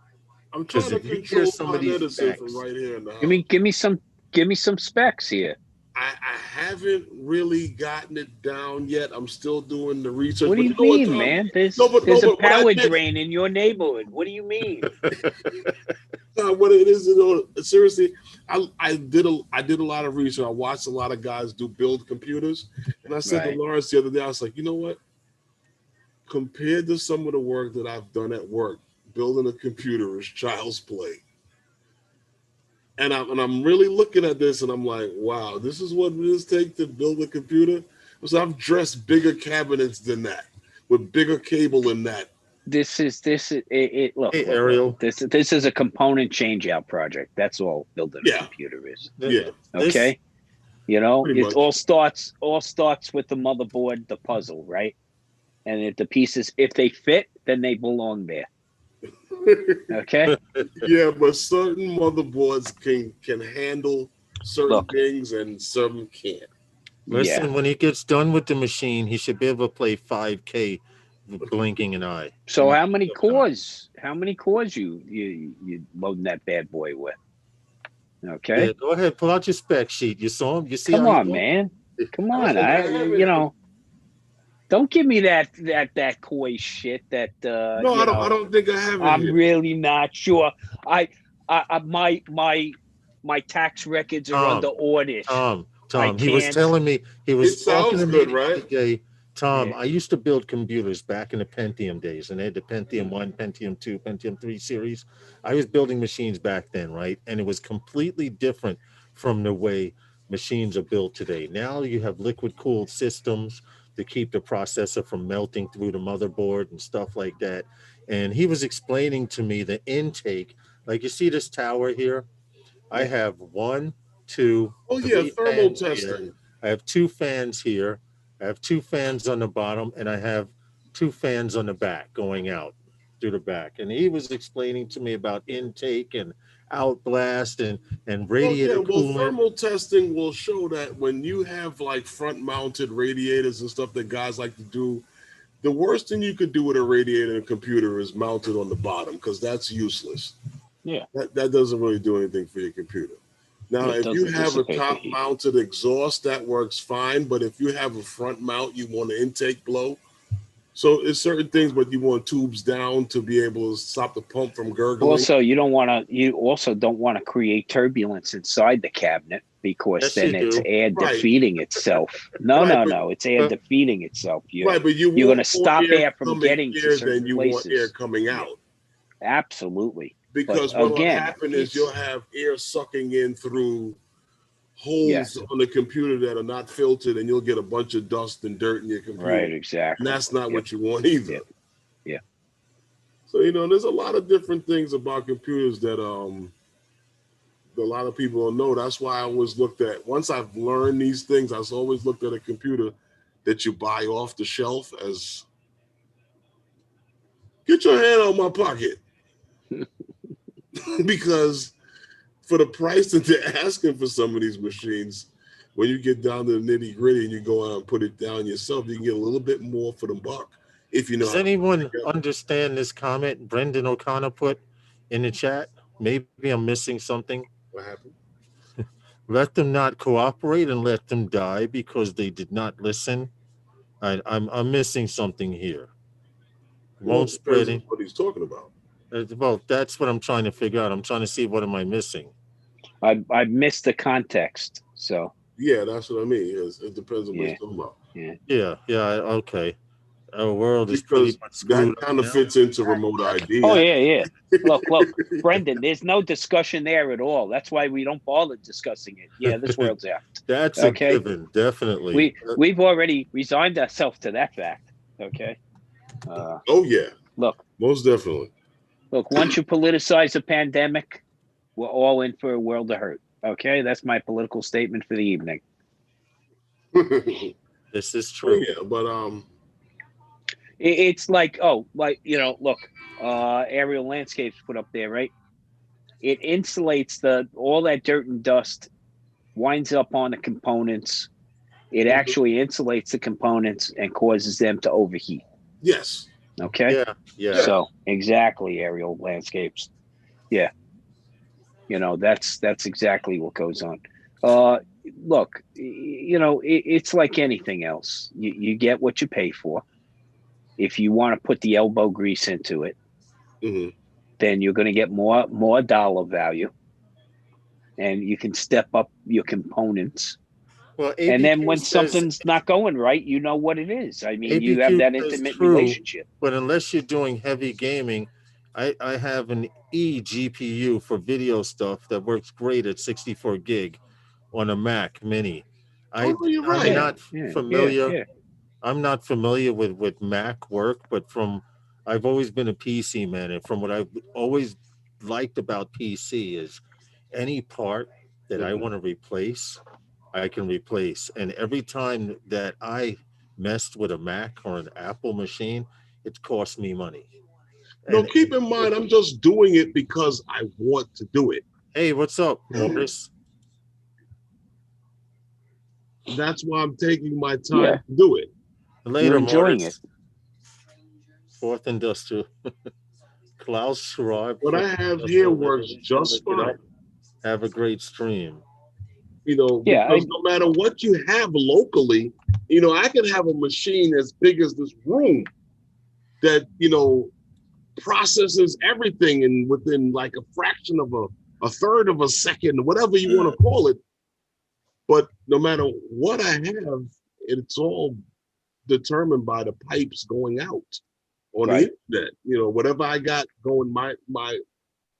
I'm trying to control my medicine from right here in the house. Give me some specs here. I haven't really gotten it down yet. I'm still doing the research. What do you mean, man? There's a power drain in your neighborhood. What do you mean? What it is, seriously, I did a lot of research. I watched a lot of guys build computers, and I said to Lawrence the other day, I was like, you know what? Compared to some of the work that I've done at work, building a computer is child's play. And I'm really looking at this and I'm like, wow, this is what it takes to build a computer. So I've dressed bigger cabinets than that, with bigger cable than that. Look, hey, Ariel. This is a component change out project. That's all building a computer is. Yeah. Okay. You know, it all starts with the motherboard, the puzzle, right? And if the pieces, if they fit, then they belong there. Okay. Yeah, but certain motherboards can handle certain things and some can't. Listen, when he gets done with the machine, he should be able to play 5K blinking an eye. So how many cores? How many cores you loading that bad boy with? Okay. Yeah, go ahead, pull out your spec sheet. You saw him. You see? Come on, man. Come on. Don't give me that coy shit. That I don't think I have it. I'm really not sure. My tax records are under audit. Tom, he was telling me talking to me right? Tom, I used to build computers back in the Pentium days, and they had the Pentium 1, Pentium 2, Pentium 3 series. I was building machines back then, right? And it was completely different from the way machines are built today. Now you have liquid-cooled systems to keep the processor from melting through the motherboard and stuff like that. And he was explaining to me the intake. Like, you see this tower here? I have 1, two. Oh yeah, three thermal fans here. testing. I have 2 fans here. I have 2 fans on the bottom, and I have 2 fans on the back going out through the back. And he was explaining to me about intake and outblast and Oh radiator yeah, well, coolant. thermal testing will show that when you have like front-mounted radiators and stuff that guys like to do, the worst thing you could do with a radiator in a computer is mount it on the bottom, because that's useless. Yeah. That doesn't really do anything for your computer. Now, It if you doesn't have a dissipate the heat. top-mounted exhaust, that works fine. But if you have a front mount, you want an intake blow. So it's certain things, but you want tubes down to be able to stop the pump from gurgling. Also, you also don't want to create turbulence inside the cabinet, because Yes, then you it's do. air Right. defeating itself. No, Right, no, it's air defeating itself. Right, but You're going to stop air from coming getting in to certain than you places. want air coming out. Absolutely. Because But what will again, happen is you'll have air sucking in through holes Yes. on the computer that are not filtered, and you'll get a bunch of dust and dirt in your computer. Right, exactly. And that's not what you want either. Yep. Yeah. So, there's a lot of different things about computers that a lot of people don't know. That's why I always looked at, once I've learned these things, I've always looked at a computer that you buy off the shelf as, get your hand out of my pocket. Because for the price that they're asking for some of these machines, when you get down to the nitty gritty and you go out and put it down yourself, you can get a little bit more for the buck. If you know. Does anyone understand this comment Brendan O'Connor put in the chat? Maybe I'm missing something. What happened? Let them not cooperate and let them die because they did not listen. I'm missing something here. Won't spread it. What he's talking about. Well, that's what I'm trying to figure out. I'm trying to see what am I missing. I missed the context. So yeah, that's what I mean. It depends on what he's talking about. Yeah. Okay. Our world is because pretty much screwed that kind of fits into remote ID. Oh yeah. Look, Brendan, there's no discussion there at all. That's why we don't bother discussing it. Yeah, this world's out. That's okay. A given, definitely. We've already resigned ourselves to that fact. Okay. Oh yeah. Look, most definitely. Look, once you politicize a pandemic, we're all in for a world of hurt. Okay, that's my political statement for the evening. This is true. Yeah, but it's like, look, aerial landscapes put up there, right? It insulates all that dirt and dust, winds up on the components. It actually insulates the components and causes them to overheat. Yes. Okay. Yeah. So exactly, aerial landscapes. Yeah. That's exactly what goes on. Look, it's like anything else. You get what you pay for. If you want to put the elbow grease into it, then you're going to get more dollar value, and you can step up your components. Well, ABQ and then when something's not going right, you know what it is. I mean, ABQ you have that intimate relationship. But unless you're doing heavy gaming, I have an eGPU for video stuff that works great at 64 gig on a Mac Mini. I'm not familiar. I'm not familiar with Mac work, but I've always been a PC man, and from what I've always liked about PC is any part that I want to replace, I can replace. And every time that I messed with a Mac or an Apple machine, it cost me money. No, keep in mind, I'm just doing it because I want to do it. Hey, what's up, Morris? That's why I'm taking my time to do it. Later, Morris. Fourth Industrial. Klaus Schwab. What I have here works just fine. Have a great stream. Because no matter what you have locally, I can have a machine as big as this room that, processes everything and within like a fraction of a third of a second, whatever you want to call it. But no matter what I have, it's all determined by the pipes going out on the internet. Whatever I got going,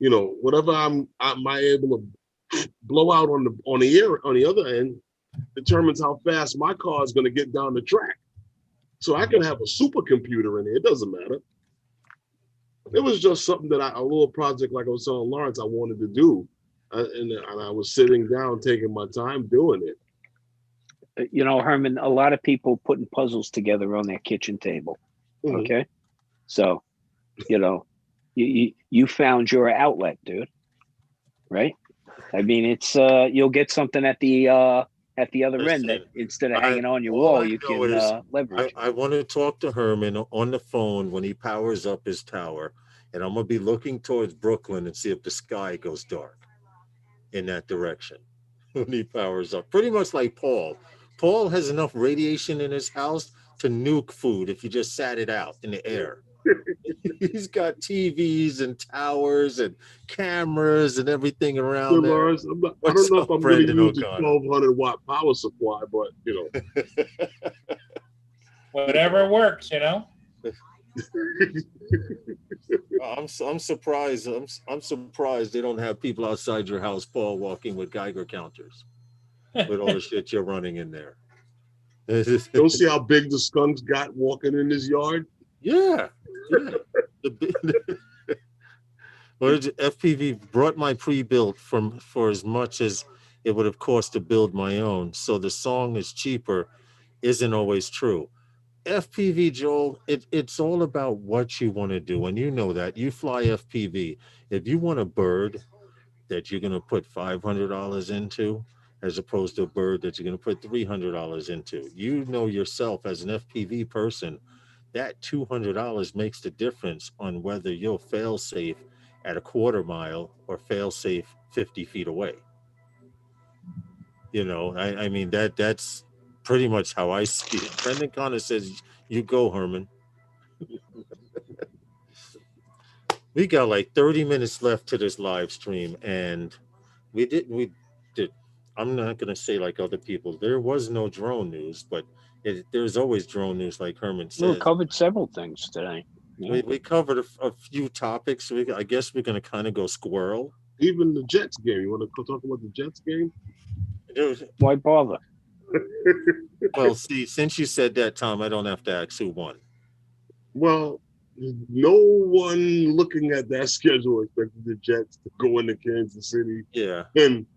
whatever I'm able to blow out on the other end determines how fast my car is going to get down the track. So I can have a supercomputer in there. It doesn't matter. It was just something that a little project like I was telling Lawrence I wanted to do. And I was sitting down, taking my time doing it. Herman, a lot of people putting puzzles together on their kitchen table. Mhm. Okay. So, you found your outlet, dude. Right? I mean, it's you'll get something at the other end that instead of hanging on your wall, you can leverage. I want to talk to Herman on the phone when he powers up his tower, and I'm gonna be looking towards Brooklyn and see if the sky goes dark in that direction when he powers up. Pretty much like Paul. Paul has enough radiation in his house to nuke food if you just sat it out in the air. He's got TVs and towers and cameras and everything around there. Lawrence, I don't know if I'm going to use a 1200-watt power supply, but whatever works, I'm surprised. I'm surprised they don't have people outside your house, Paul, walking with Geiger counters with all the shit you're running in there. Don't see how big the skunks got walking in his yard? Yeah. Well, FPV brought my pre-built for as much as it would have cost to build my own. So the song is cheaper isn't always true. FPV, Joel, it's all about what you want to do. And you know that. You fly FPV. If you want a bird that you're going to put $500 into, as opposed to a bird that you're going to put $300 into, you know yourself as an FPV person, that $200 makes the difference on whether you'll fail safe at a quarter mile or fail safe 50 feet away. I mean, that's pretty much how I see it. Brendan Connor says, you go, Herman. We got like 30 minutes left to this live stream, and we did. I'm not going to say like other people. There was no drone news, but there's always drone news, like Herman said. We covered several things today. Yeah. We covered a few topics. I guess we're going to kind of go squirrel. Even the Jets game. You want to talk about the Jets game? Why bother? Well, see, since you said that, Tom, I don't have to ask who won. Well, no one looking at that schedule expected the Jets to go into Kansas City. Yeah. And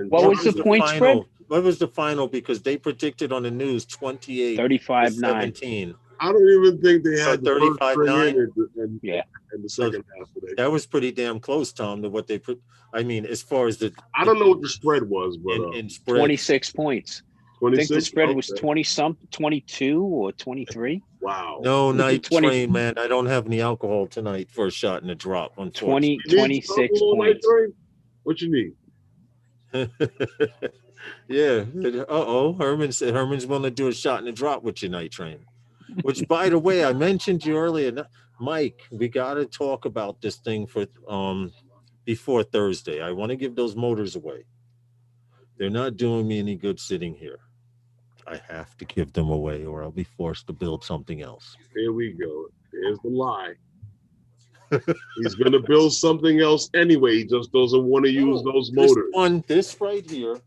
what was the point spread? What was the final? Because they predicted on the news 28, 35-17. I don't even think they had 35-9 in the second half of that. That was pretty damn close, Tom, to what they put. I mean, as far as I don't know what the spread was, but in spread, 26 points. 26? I think the spread was 22 or 23. Wow. No, night train, man. I don't have any alcohol tonight for a shot and a drop. 26 points. What you need? Yeah. Herman's willing to do a shot and a drop with your night train. Which, by the way, I mentioned you earlier, Mike. We got to talk about this thing for before Thursday. I want to give those motors away. They're not doing me any good sitting here. I have to give them away, or I'll be forced to build something else. Here we go. There's the lie. He's going to build something else anyway. He just doesn't want to use those motors. This right here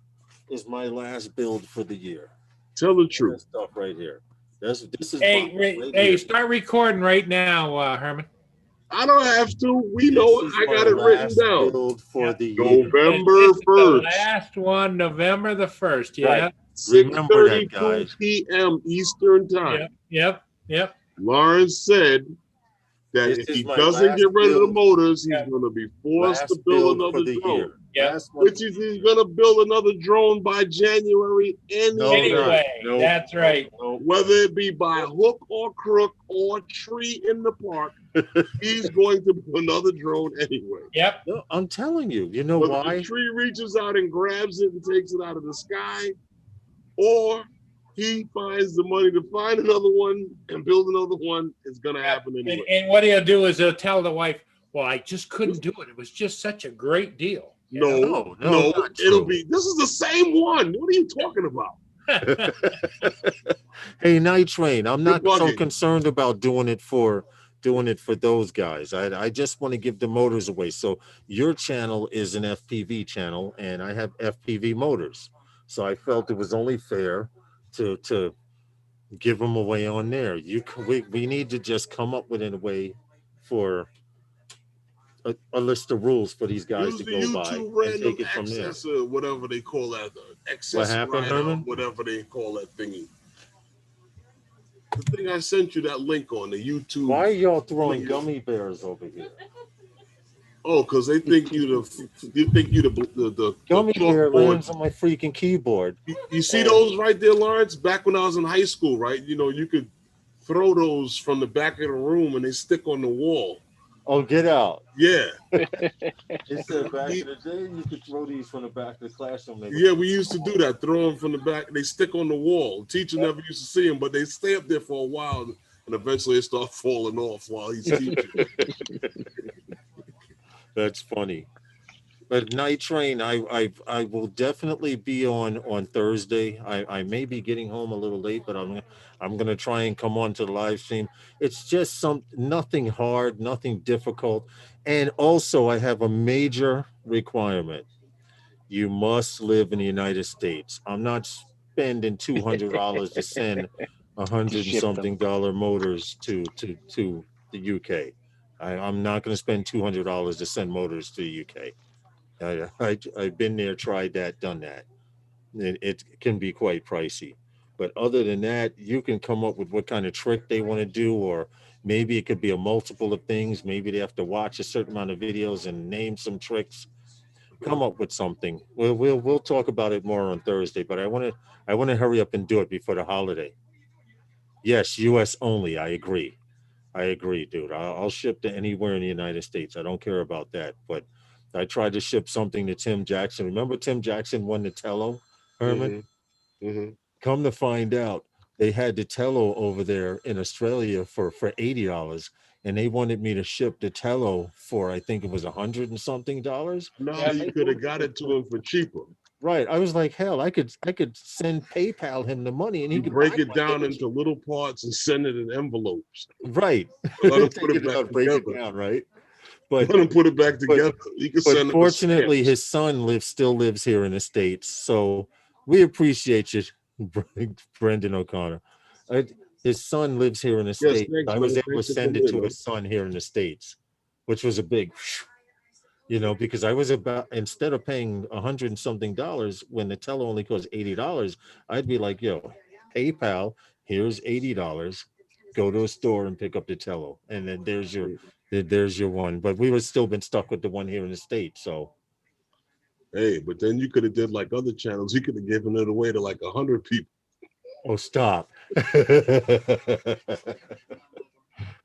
is my last build for the year. Tell the truth. This stuff right here. This is hey, start recording right now, Herman. I don't have to. We know it. I got it written down. Build for the November 1st. The last one, November the 1st. Yeah. Right. 6:32 p.m. Eastern time. Yep. Lawrence said that if he doesn't get rid of the motors, he's going to be forced to build another drone. Which is he's going to build another drone by January anyway. That's right. Whether it be by hook or crook or tree in the park, he's going to build another drone anyway. Yep. No, I'm telling you. You know whether why? The tree reaches out and grabs it and takes it out of the sky, or he finds the money to find another one and build another one. It's going to happen anyway. And what he'll do is he'll tell the wife, well, I just couldn't do it. It was just such a great deal. No. It'll be, this is the same one. What are you talking about? Hey, Night Train, I'm not so concerned about doing it for those guys. I just want to give the motors away. So your channel is an FPV channel, and I have FPV motors. So I felt it was only fair to give them away on there. We need to just come up with a way for a list of rules for these guys Use to the go by YouTube and random take it from there. access or whatever they call that. Access happened, rider, Herman? whatever they call that thingy. The thing I sent you that link on the YouTube. Why are y'all throwing gummy bears over here? Oh, because they think you the gummy bear chalkboard. lands on my freaking keyboard. You see those right there, Lawrence? Back when I was in high school, right? You know, you could throw those from the back of the room and they stick on the wall. Oh, get out. Yeah. They said back in the day you could throw these from the back of the classroom. Yeah, we used to do that. Throw them from the back. They stick on the wall. The teacher never used to see them, but they stay up there for a while, and eventually they start falling off while he's teaching. That's funny. But Night Train, I will definitely be on Thursday. I may be getting home a little late, but I'm gonna try and come on to the live stream. It's just nothing hard, nothing difficult, and also I have a major requirement. You must live in the United States. I'm not spending $200 to send $100-something motors to the UK. I'm not going to spend $200 to send motors to the UK. I've been there, tried that, done that. It can be quite pricey. But other than that, you can come up with what kind of trick they want to do, or maybe it could be a multiple of things. Maybe they have to watch a certain amount of videos and name some tricks. Come up with something. We'll talk about it more on Thursday. But I want to hurry up and do it before the holiday. Yes, U.S. only. I agree, dude. I'll ship to anywhere in the United States. I don't care about that. But I tried to ship something to Tim Jackson. Remember Tim Jackson won the Tello, Herman? Mm-hmm. Mm-hmm. Come to find out, they had the Tello over there in Australia for $80, and they wanted me to ship the Tello for, I think it was $100 and something. No, you could have got it to him for cheaper. Right. I was like, hell, I could send PayPal him the money, and he could break it down into little parts and send it in envelopes. Right. Let him put it back break together. it down, right? But let him put it back together. You can send fortunately, his son still lives here in the States, so we appreciate you, Brendan O'Connor. His son lives here in the States. Thanks, I was able to send it to his son here in the States, which was a big, because I was instead of paying $100 and something when the Tello only costs $80, I'd be like, yo, PayPal, here's $80. Go to a store and pick up the Tello, and then there's your one. But we would still been stuck with the one here in the States. So, hey, but then you could have did like other channels. You could have given it away to like 100 people. Oh, stop!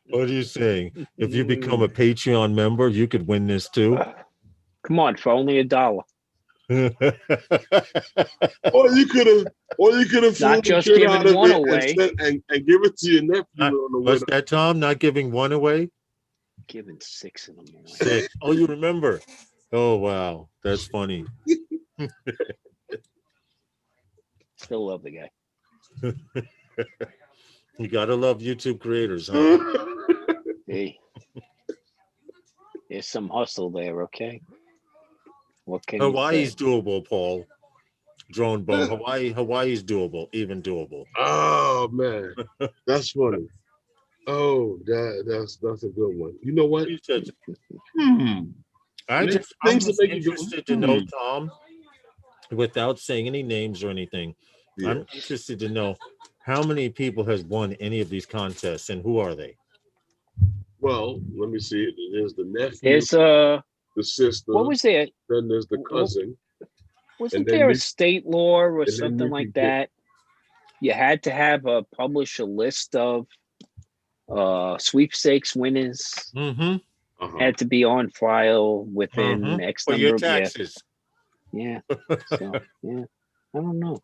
What are you saying? If you become a Patreon member, you could win this too. Come on, for only $1. Or you could have not just giving one away and give it to your nephew. What's that, Tom? Not giving one away? Giving 6 of them away. 6. Oh, you remember? Oh, wow, that's funny. Still love the guy. You gotta love YouTube creators, huh? Hey, there's some hustle there, okay? What can Hawaii's doable, Paul. Drone bow. Hawaii's doable, even doable. Oh man, that's funny. Oh, that's a good one. You know what? I'm just interested to know, Tom, without saying any names or anything. Yeah. I'm interested to know how many people has won any of these contests and who are they? Well, let me see. There's the nephew. There's the sister. What was it? Then there's the cousin. Wasn't there a state law or something like that? You had to publish a list of sweepstakes winners. Mm-hmm. Had to be on file within X number your taxes. Yeah. So, yeah. I don't know.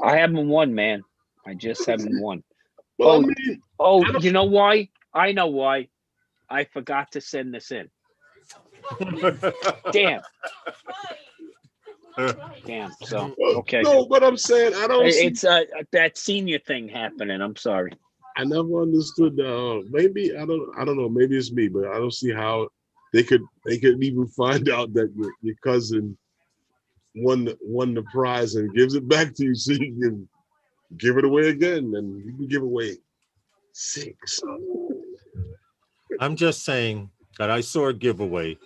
I haven't won, man. I just haven't won. Well, you know why? I know why. I forgot to send this in. Damn. So okay. No, but I'm saying I don't. It's that senior thing happening. I'm sorry. I never understood. Maybe I don't know. Maybe it's me, but I don't see how they could even find out that your cousin won the prize and gives it back to you, so you can give it away again, and you can give away 6. I'm just saying that I saw a giveaway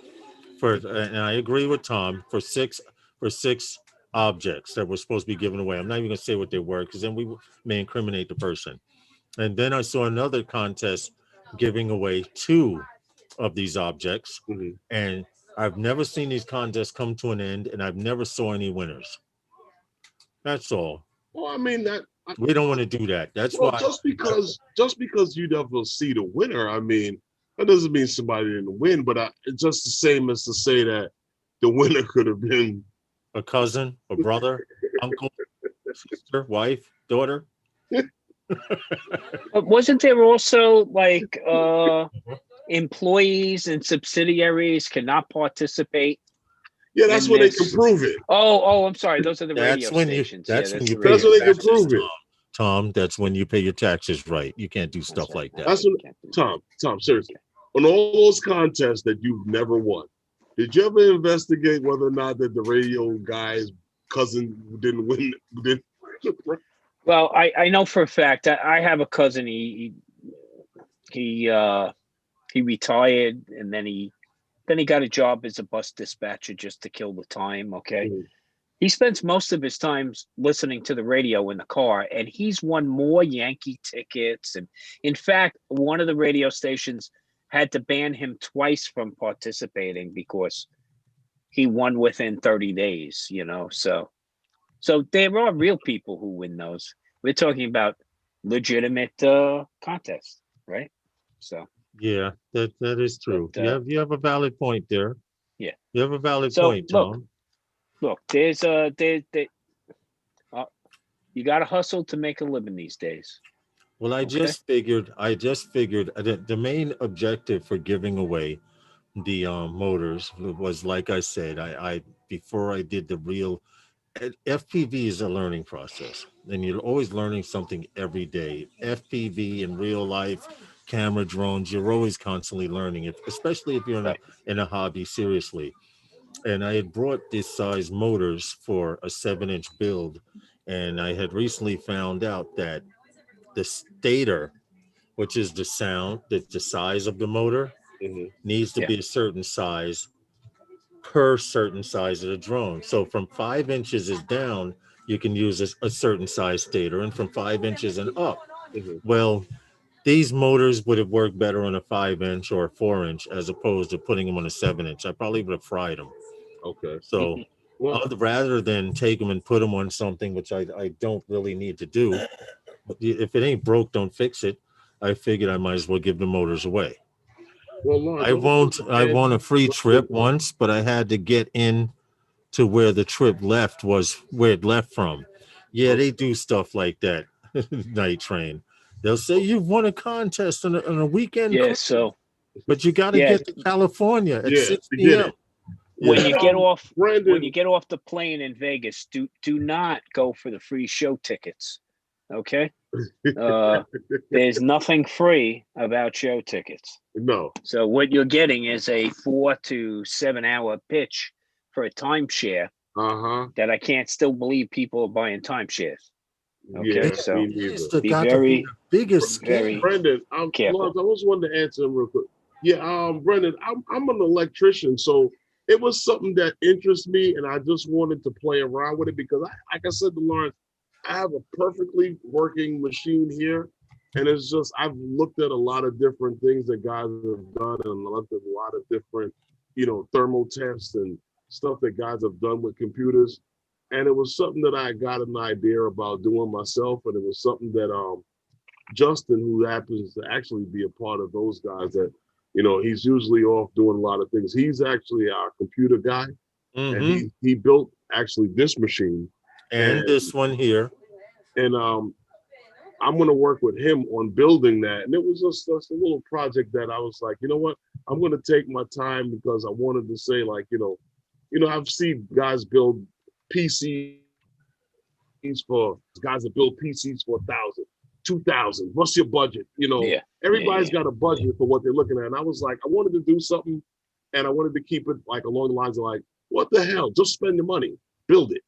for, and I agree with Tom, for six objects that were supposed to be given away. I'm not even gonna say what they were because then we may incriminate the person. And then I saw another contest giving away 2 of these objects, and I've never seen these contests come to an end, and I've never saw any winners. That's all. Well, I mean that we don't want to do that. That's why just because you never see the winner, I mean, that doesn't mean somebody didn't win. But it's just the same as to say that the winner could have been a cousin, a brother, uncle, sister, wife, daughter. But wasn't there also like employees and subsidiaries cannot participate? Yeah, that's when they can prove it. Oh, I'm sorry. Those are the radio stations. That's when they can prove it. Tom, that's when you pay your taxes right. You can't do stuff like that. That's when, Tom, seriously. On all those contests that you've never won, did you ever investigate whether or not that the radio guy's cousin didn't win? Well, I know for a fact that I have a cousin. He retired, and then he got a job as a bus dispatcher just to kill the time. Okay. He spends most of his time listening to the radio in the car, and he's won more Yankee tickets. And in fact, one of the radio stations had to ban him twice from participating because he won within 30 days, so there are real people who win those. We're talking about legitimate contests, right? So yeah, that is true. But, you have a valid point there. Yeah, you have a valid point, Tom. Look, you got to hustle to make a living these days. Well, I just figured that the main objective for giving away the motors was, like I said, I before I did the real FPV is a learning process, and you're always learning something every day. FPV in real life, camera, drones, you're always constantly learning, especially if you're in a hobby seriously. And I had brought this size motors for a 7-inch build, and I had recently found out that the stator, which is the sound, the size of the motor, needs to be a certain size per certain size of the drone. So from 5 inches is down, you can use a certain size stator, and from 5 inches and up. Well, these motors would have worked better on a 5-inch or a 4-inch as opposed to putting them on a 7-inch. I probably would have fried them. Okay. So rather than take them and put them on something, which I don't really need to do, if it ain't broke, don't fix it. I figured I might as well give the motors away. Well, Lawrence, I won a free trip once, but I had to get in to where the trip left was where it left from. Yeah, they do stuff like that. Night Train. They'll say you've won a contest on a weekend. Yeah, but you got to get to California at 6 p.m. When you get off the plane in Vegas, do not go for the free show tickets. Okay. There's nothing free about show tickets. No. So what you're getting is a 4 to 7 hour pitch for a timeshare. That I can't still believe people are buying timeshares. Okay, so be very biggest. Brendan, careful. I just wanted to answer him real quick. Yeah, Brendan, I'm an electrician, so it was something that interests me, and I just wanted to play around with it because, like I said to Lawrence, I have a perfectly working machine here, and it's just I've looked at a lot of different things that guys have done, and looked at a lot of different, thermal tests and stuff that guys have done with computers, and it was something that I got an idea about doing myself, and it was something that Justin, who happens to actually be a part of those guys, that he's usually off doing a lot of things. He's actually our computer guy, and he built actually this machine. And this one here. And I'm going to work with him on building that. And it was just a little project that I was like, you know what? I'm going to take my time because I wanted to say, like, I've seen guys build PCs for guys that build PCs for 1,000, 2,000. What's your budget? Everybody's got a budget for what they're looking at. And I was like, I wanted to do something, and I wanted to keep it like along the lines of like, what the hell? Just spend the money, build it.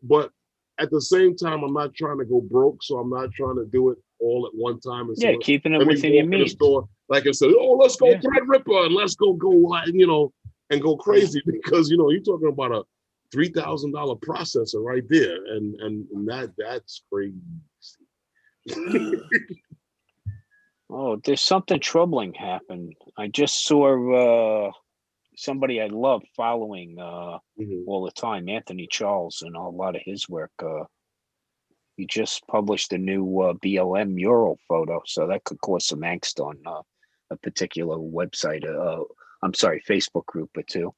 But at the same time, I'm not trying to go broke, so I'm not trying to do it all at one time. And keeping it within your means. like I said, oh, let's go Threadripper and let's go, you know, and go crazy because, you know, you're talking about a $3,000 processor right there. And that's crazy. Oh, there's something troubling happened. I just saw somebody I love following all the time, Anthony Charles, and a lot of his work. He just published a new BLM mural photo, so that could cause some angst on a particular website. I'm sorry, Facebook group or two.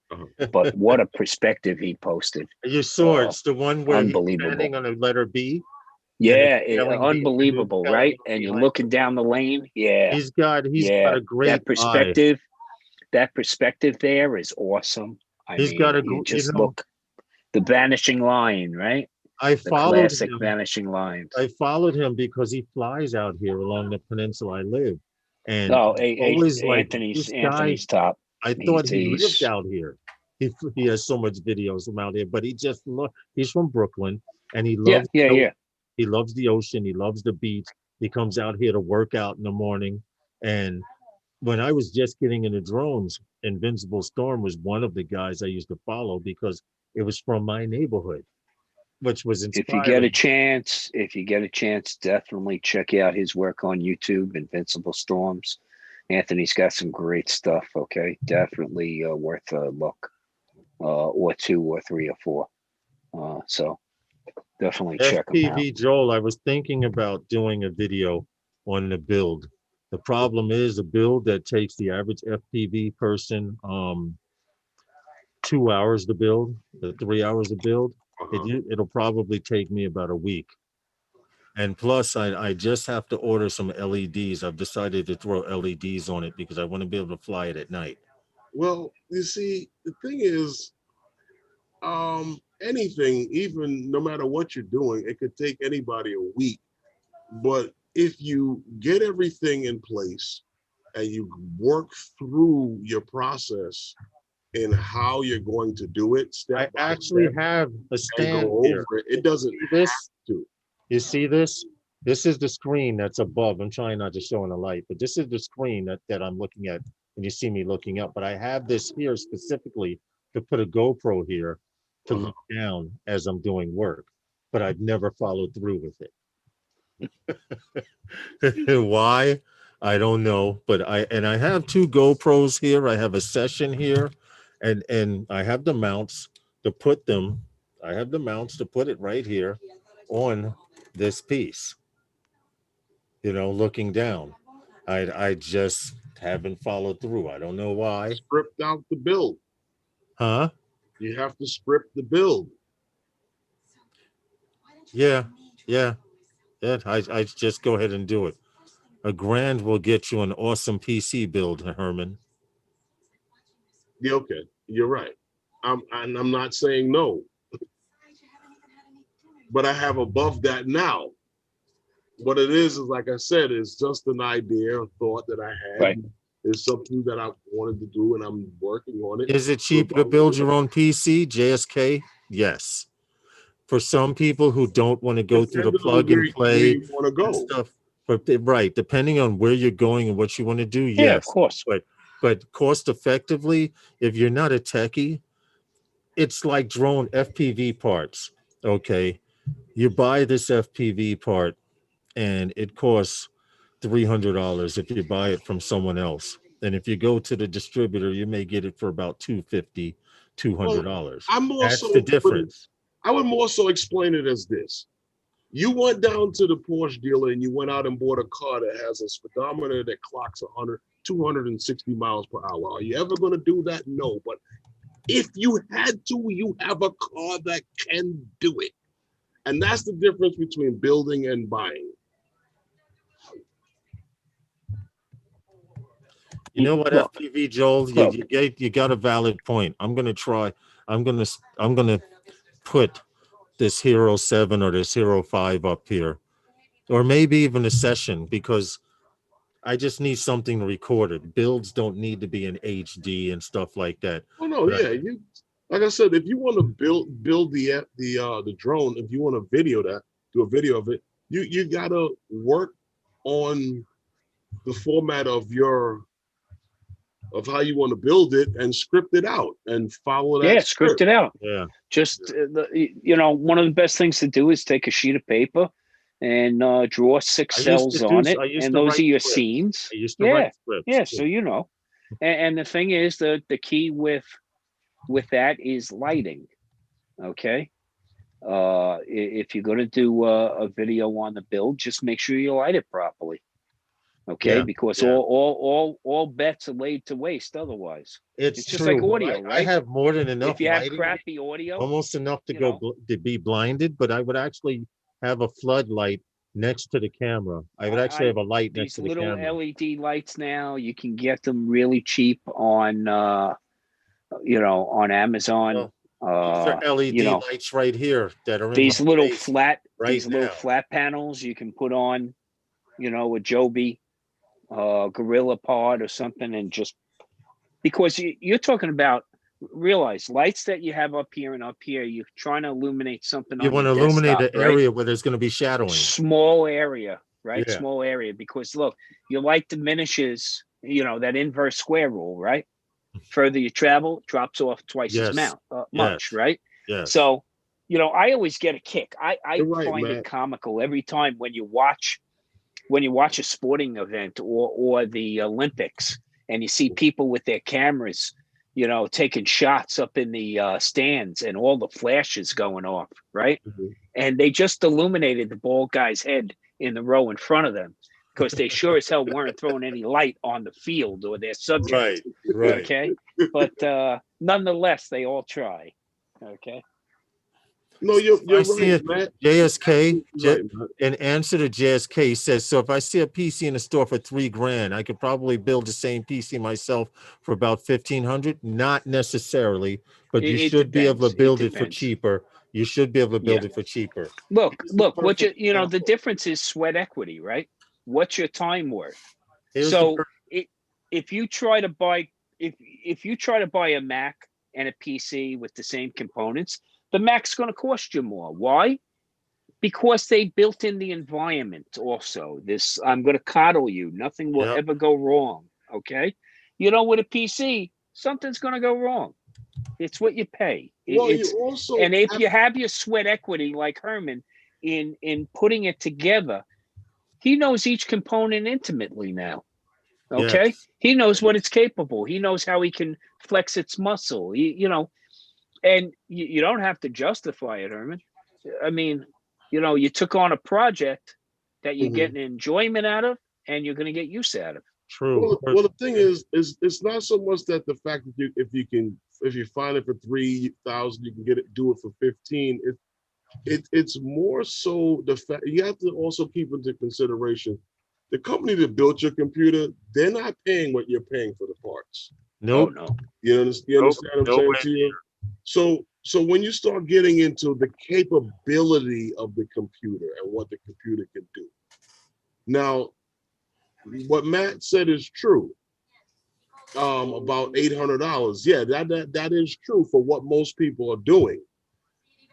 But what a perspective he posted. You saw it's the one where he's unbelievable. standing on a letter B. Yeah, unbelievable, right? And you're looking down the lane. Yeah, he's got a great that perspective. That perspective there is awesome. He's got a look, the vanishing line, right? I followed him. Vanishing lines. I followed him because he flies out here along the peninsula I live, and always Anthony's top. I thought he lived out here. He has so much videos from out here, but he's from Brooklyn, and he loves he loves the ocean. He loves the beach. He comes out here to work out in the morning. And when I was just getting into drones, Invincible Storm was one of the guys I used to follow because it was from my neighborhood, which was inspiring. If you get a chance, definitely check out his work on YouTube, Invincible Storms. Anthony's got some great stuff. Okay, definitely worth a look, or two, or three, or four. So definitely check him out. FPV Joel, I was thinking about doing a video on the build. The problem is a build that takes the average FPV person 2 hours to build, 3 hours to build. It'll probably take me about a week. And plus, I just have to order some LEDs. I've decided to throw LEDs on it because I want to be able to fly it at night. Well, you see, the thing is, anything, even no matter what you're doing, it could take anybody a week. But if you get everything in place and you work through your process and how you're going to do it, I actually have a stand here. It doesn't have to. You see this? This is the screen that's above. I'm trying not to show in the light, but this is the screen that I'm looking at when you see me looking up. But I have this here specifically to put a GoPro here to look down as I'm doing work, but I've never followed through with it. Why? I don't know, but I have two GoPros here. I have a session here, and I have the mounts to put them. I have the mounts to put it right here on this piece, you know, looking down. I just haven't followed through. I don't know why. Script out the build. Huh? You have to script the build. Yeah. I just go ahead and do it. $1,000 will get you an awesome PC build, Herman. Yeah, okay, you're right. I'm not saying no, but I have above that now. What it is like I said, is just an idea, a thought that I had. Right. It's something that I wanted to do, and I'm working on it. Is it cheaper to build your own PC, JSK? Yes. For some people who don't want to go through the plug and play stuff, but right, depending on where you're going and what you want to do, yes. Yeah, of course. But cost effectively, if you're not a techie, it's like drone FPV parts. Okay, you buy this FPV part, and it costs $300 if you buy it from someone else. And if you go to the distributor, you may get it for about $250, $200. That's the difference. I would more so explain it as this. You went down to the Porsche dealer and you went out and bought a car that has a speedometer that clocks 260 miles per hour. Are you ever going to do that? No. But if you had to, you have a car that can do it. And that's the difference between building and buying. You know what, FPV Joel, you got a valid point. I'm gonna put this Hero 7 or this Hero 5 up here, or maybe even a session, because I just need something to record it. Builds don't need to be in HD and stuff like that. Oh no, but you like I said, if you want to build the drone, if you want to do a video of it, you gotta work on the format of how you want to build it and script it out and follow that. Yeah, script it out. Yeah. Just one of the best things to do is take a sheet of paper and draw 6 cells on it, and those are your scenes. I used to write scripts. Yeah. So and the thing is, the key with that is lighting. Okay. If you're going to do a video on the build, just make sure you light it properly. Okay, because all bets are laid to waste otherwise. It's just true. like audio, right? I have more than enough. If you have crappy audio, almost enough to be blinded, but I would actually have a floodlight next to the camera. I would actually have a light next to the camera. These little LED lights now, you can get them really cheap on on Amazon. These are LED lights right here that are in these little flat little flat panels you can put on, a Joby Gorilla Pod or something, and just because you're talking about, realize lights that you have up here and up here, you're trying to illuminate something. You want to illuminate an area where there's going to be shadowing. Small area, right? Yeah. Small area, because look, your light diminishes, that inverse square rule, right? Further you travel, drops off twice as much, right? Yeah. So, I always get a kick. I find it comical every time when you watch a sporting event or the Olympics, and you see people with their cameras, taking shots up in the stands, and all the flashes going off, right? Mm-hmm. And they just illuminated the bald guy's head in the row in front of them, because they sure as hell weren't throwing any light on the field or their subject. Right. Okay. But nonetheless, they all try. Okay. No, you're right, Matt. JSK, in answer to JSK, says, so if I see a PC in the store for $3,000, I could probably build the same PC myself for about $1,500. Not necessarily, but you should be able to build it for cheaper. You should be able to build it for cheaper. Look, what the difference is sweat equity, right? What's your time worth? If you try to buy a Mac and a PC with the same components, the Mac's going to cost you more. Why? Because they built in the environment also. This, I'm going to coddle you. Nothing will ever go wrong. Okay. With a PC, something's going to go wrong. It's what you pay. And if you have your sweat equity like Herman in putting it together, he knows each component intimately now. Okay. Yes. He knows what it's capable. He knows how he can flex its muscle. And you don't have to justify it, Herman. I mean, you took on a project that you're getting enjoyment out of, and you're going to get use out of. True. Well, the thing is it's not so much that the fact that if you find it for $3,000, you can do it for $15,000. It's more so the fact you have to also keep into consideration the company that built your computer. They're not paying what you're paying for the parts. No. You understand what I'm saying to you? So when you start getting into the capability of the computer and what the computer can do. Now, what Matt said is true. About $800. Yeah, that is true for what most people are doing.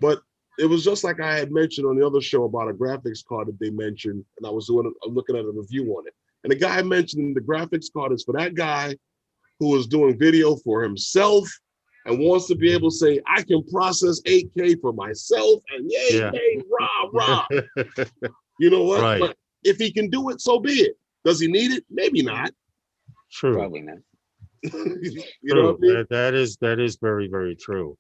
But it was just like I had mentioned on the other show about a graphics card that they mentioned, and I was looking at a review on it. And the guy mentioned the graphics card is for that guy who is doing video for himself and wants to be able to say, I can process 8K for myself, and yay, rah. You know what? Right. But if he can do it, so be it. Does he need it? Maybe not. True. Probably not. You know what I mean? That is very, very true.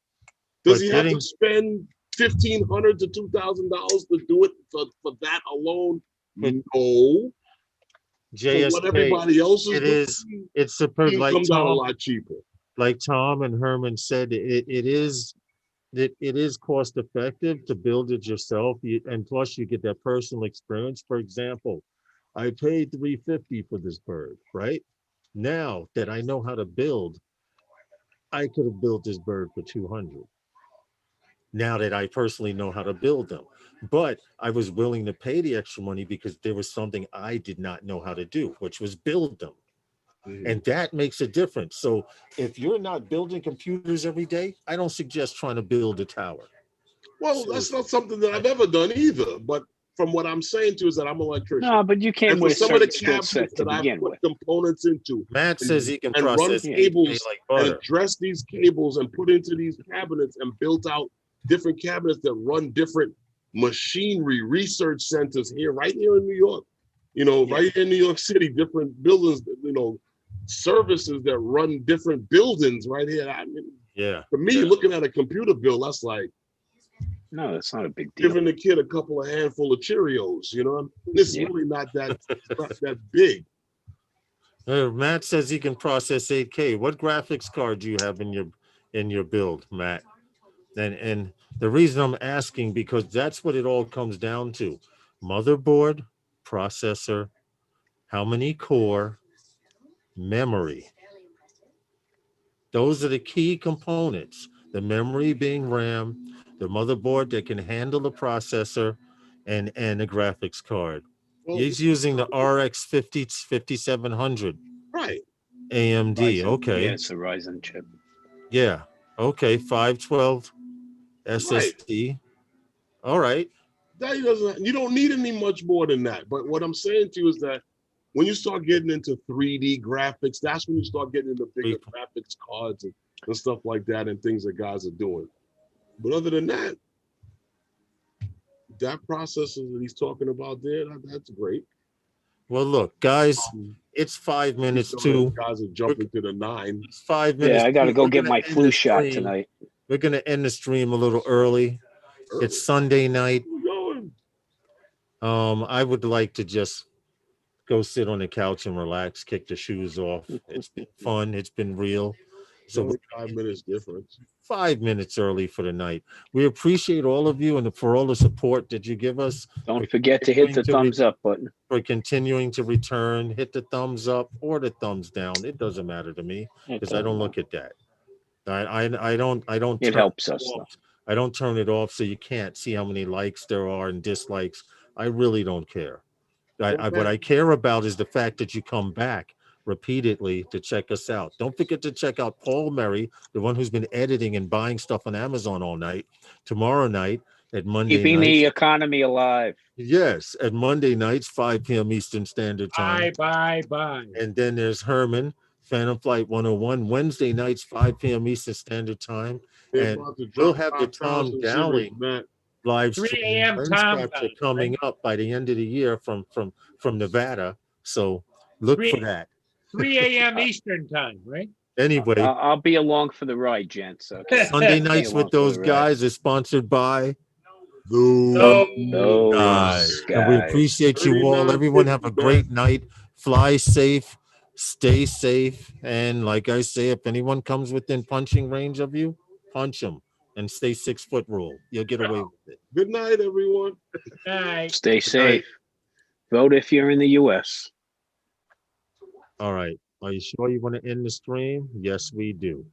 Does he have to spend $1,500 to $2,000 to do it for that alone? No. JSK, what everybody else is doing, it's super, like comes out a lot cheaper. Like Tom and Herman said, it is cost effective to build it yourself, and plus you get that personal experience. For example, I paid $350 for this bird, right? Now that I know how to build, I could have built this bird for $200. Now that I personally know how to build them, but I was willing to pay the extra money because there was something I did not know how to do, which was build them. And that makes a difference. So if you're not building computers every day, I don't suggest trying to build a tower. Well, that's not something that I've ever done either. But from what I'm saying to you is that I'm an electrician. No, but you came And for with a some of the certain skill set cabinets to that I begin put with. components into Matt says he can and run process cables 8K like and butter. dress these cables and put into these cabinets and built out different cabinets that run different machinery research centers here, right here in New York. You know, right in New York City, different buildings, you know, services that run different buildings right here. I mean, Yeah. for me, looking at a computer bill, that's like, No, that's not a big deal. giving the kid a couple of handful of Cheerios, you know? It's really not that big. Matt says he can process 8K. What graphics card do you have in your build, Matt? And the reason I'm asking, because that's what it all comes down to. Motherboard, processor, how many core, memory. Those are the key components. The memory being RAM, the motherboard that can handle the processor, and the graphics card. Well, He's using the RX 5700 right. AMD. Ryzen. Okay. Yeah, it's a Ryzen chip. Yeah. Okay. 512 SSD. All right. That doesn't, you don't need any much more than that. But what I'm saying to you is that when you start getting into 3D graphics, that's when you start getting into bigger graphics cards and stuff like that and things that guys are doing. But other than that, that processor that he's talking about there, that's great. Well, look, guys, it's 5 minutes to. Guys are jumping to the 9. It's 5 minutes. Yeah, I got to go We're get gonna my end flu the shot stream. tonight. We're going to end the stream a little early. It's Sunday night. I would like to just go sit on the couch and relax, kick the shoes off. It's been fun. It's been real. So only 5 minutes difference. 5 minutes early for the night. We appreciate all of you and for all the support that you give us. Don't forget to hit the thumbs up button. For continuing to return, hit the thumbs up or the thumbs down. It doesn't matter to me because I don't look at that. I don't. It helps us. I don't turn it off so you can't see how many likes there are and dislikes. I really don't care. What I care about is the fact that you come back repeatedly to check us out. Don't forget to check out Paul Merry, the one who's been editing and buying stuff on Amazon all night. Tomorrow night at Monday Keeping night. the economy alive. Yes, at Monday nights, 5 p.m. Eastern Standard Time. Bye. And then there's Herman, Phantom Flight 101, Wednesday nights, 5 p.m. Eastern Standard Time. And we'll have the Tom Dowling live 3 stream. a.m. Tom time, coming up by the end of the year from Nevada. So look for that. 3 a.m. Eastern time, right? Anyway, I'll be along for the ride, gents. Okay. Sunday nights with those guys is sponsored by those guys. And we appreciate you all. Everyone have a great night. Fly safe, stay safe. And like I say, if anyone comes within punching range of you, punch them and stay 6 foot rule. You'll get away with it. Good night, everyone. Night. Stay safe. Vote if you're in the U.S. All right. Are you sure you want to end the stream? Yes, we do.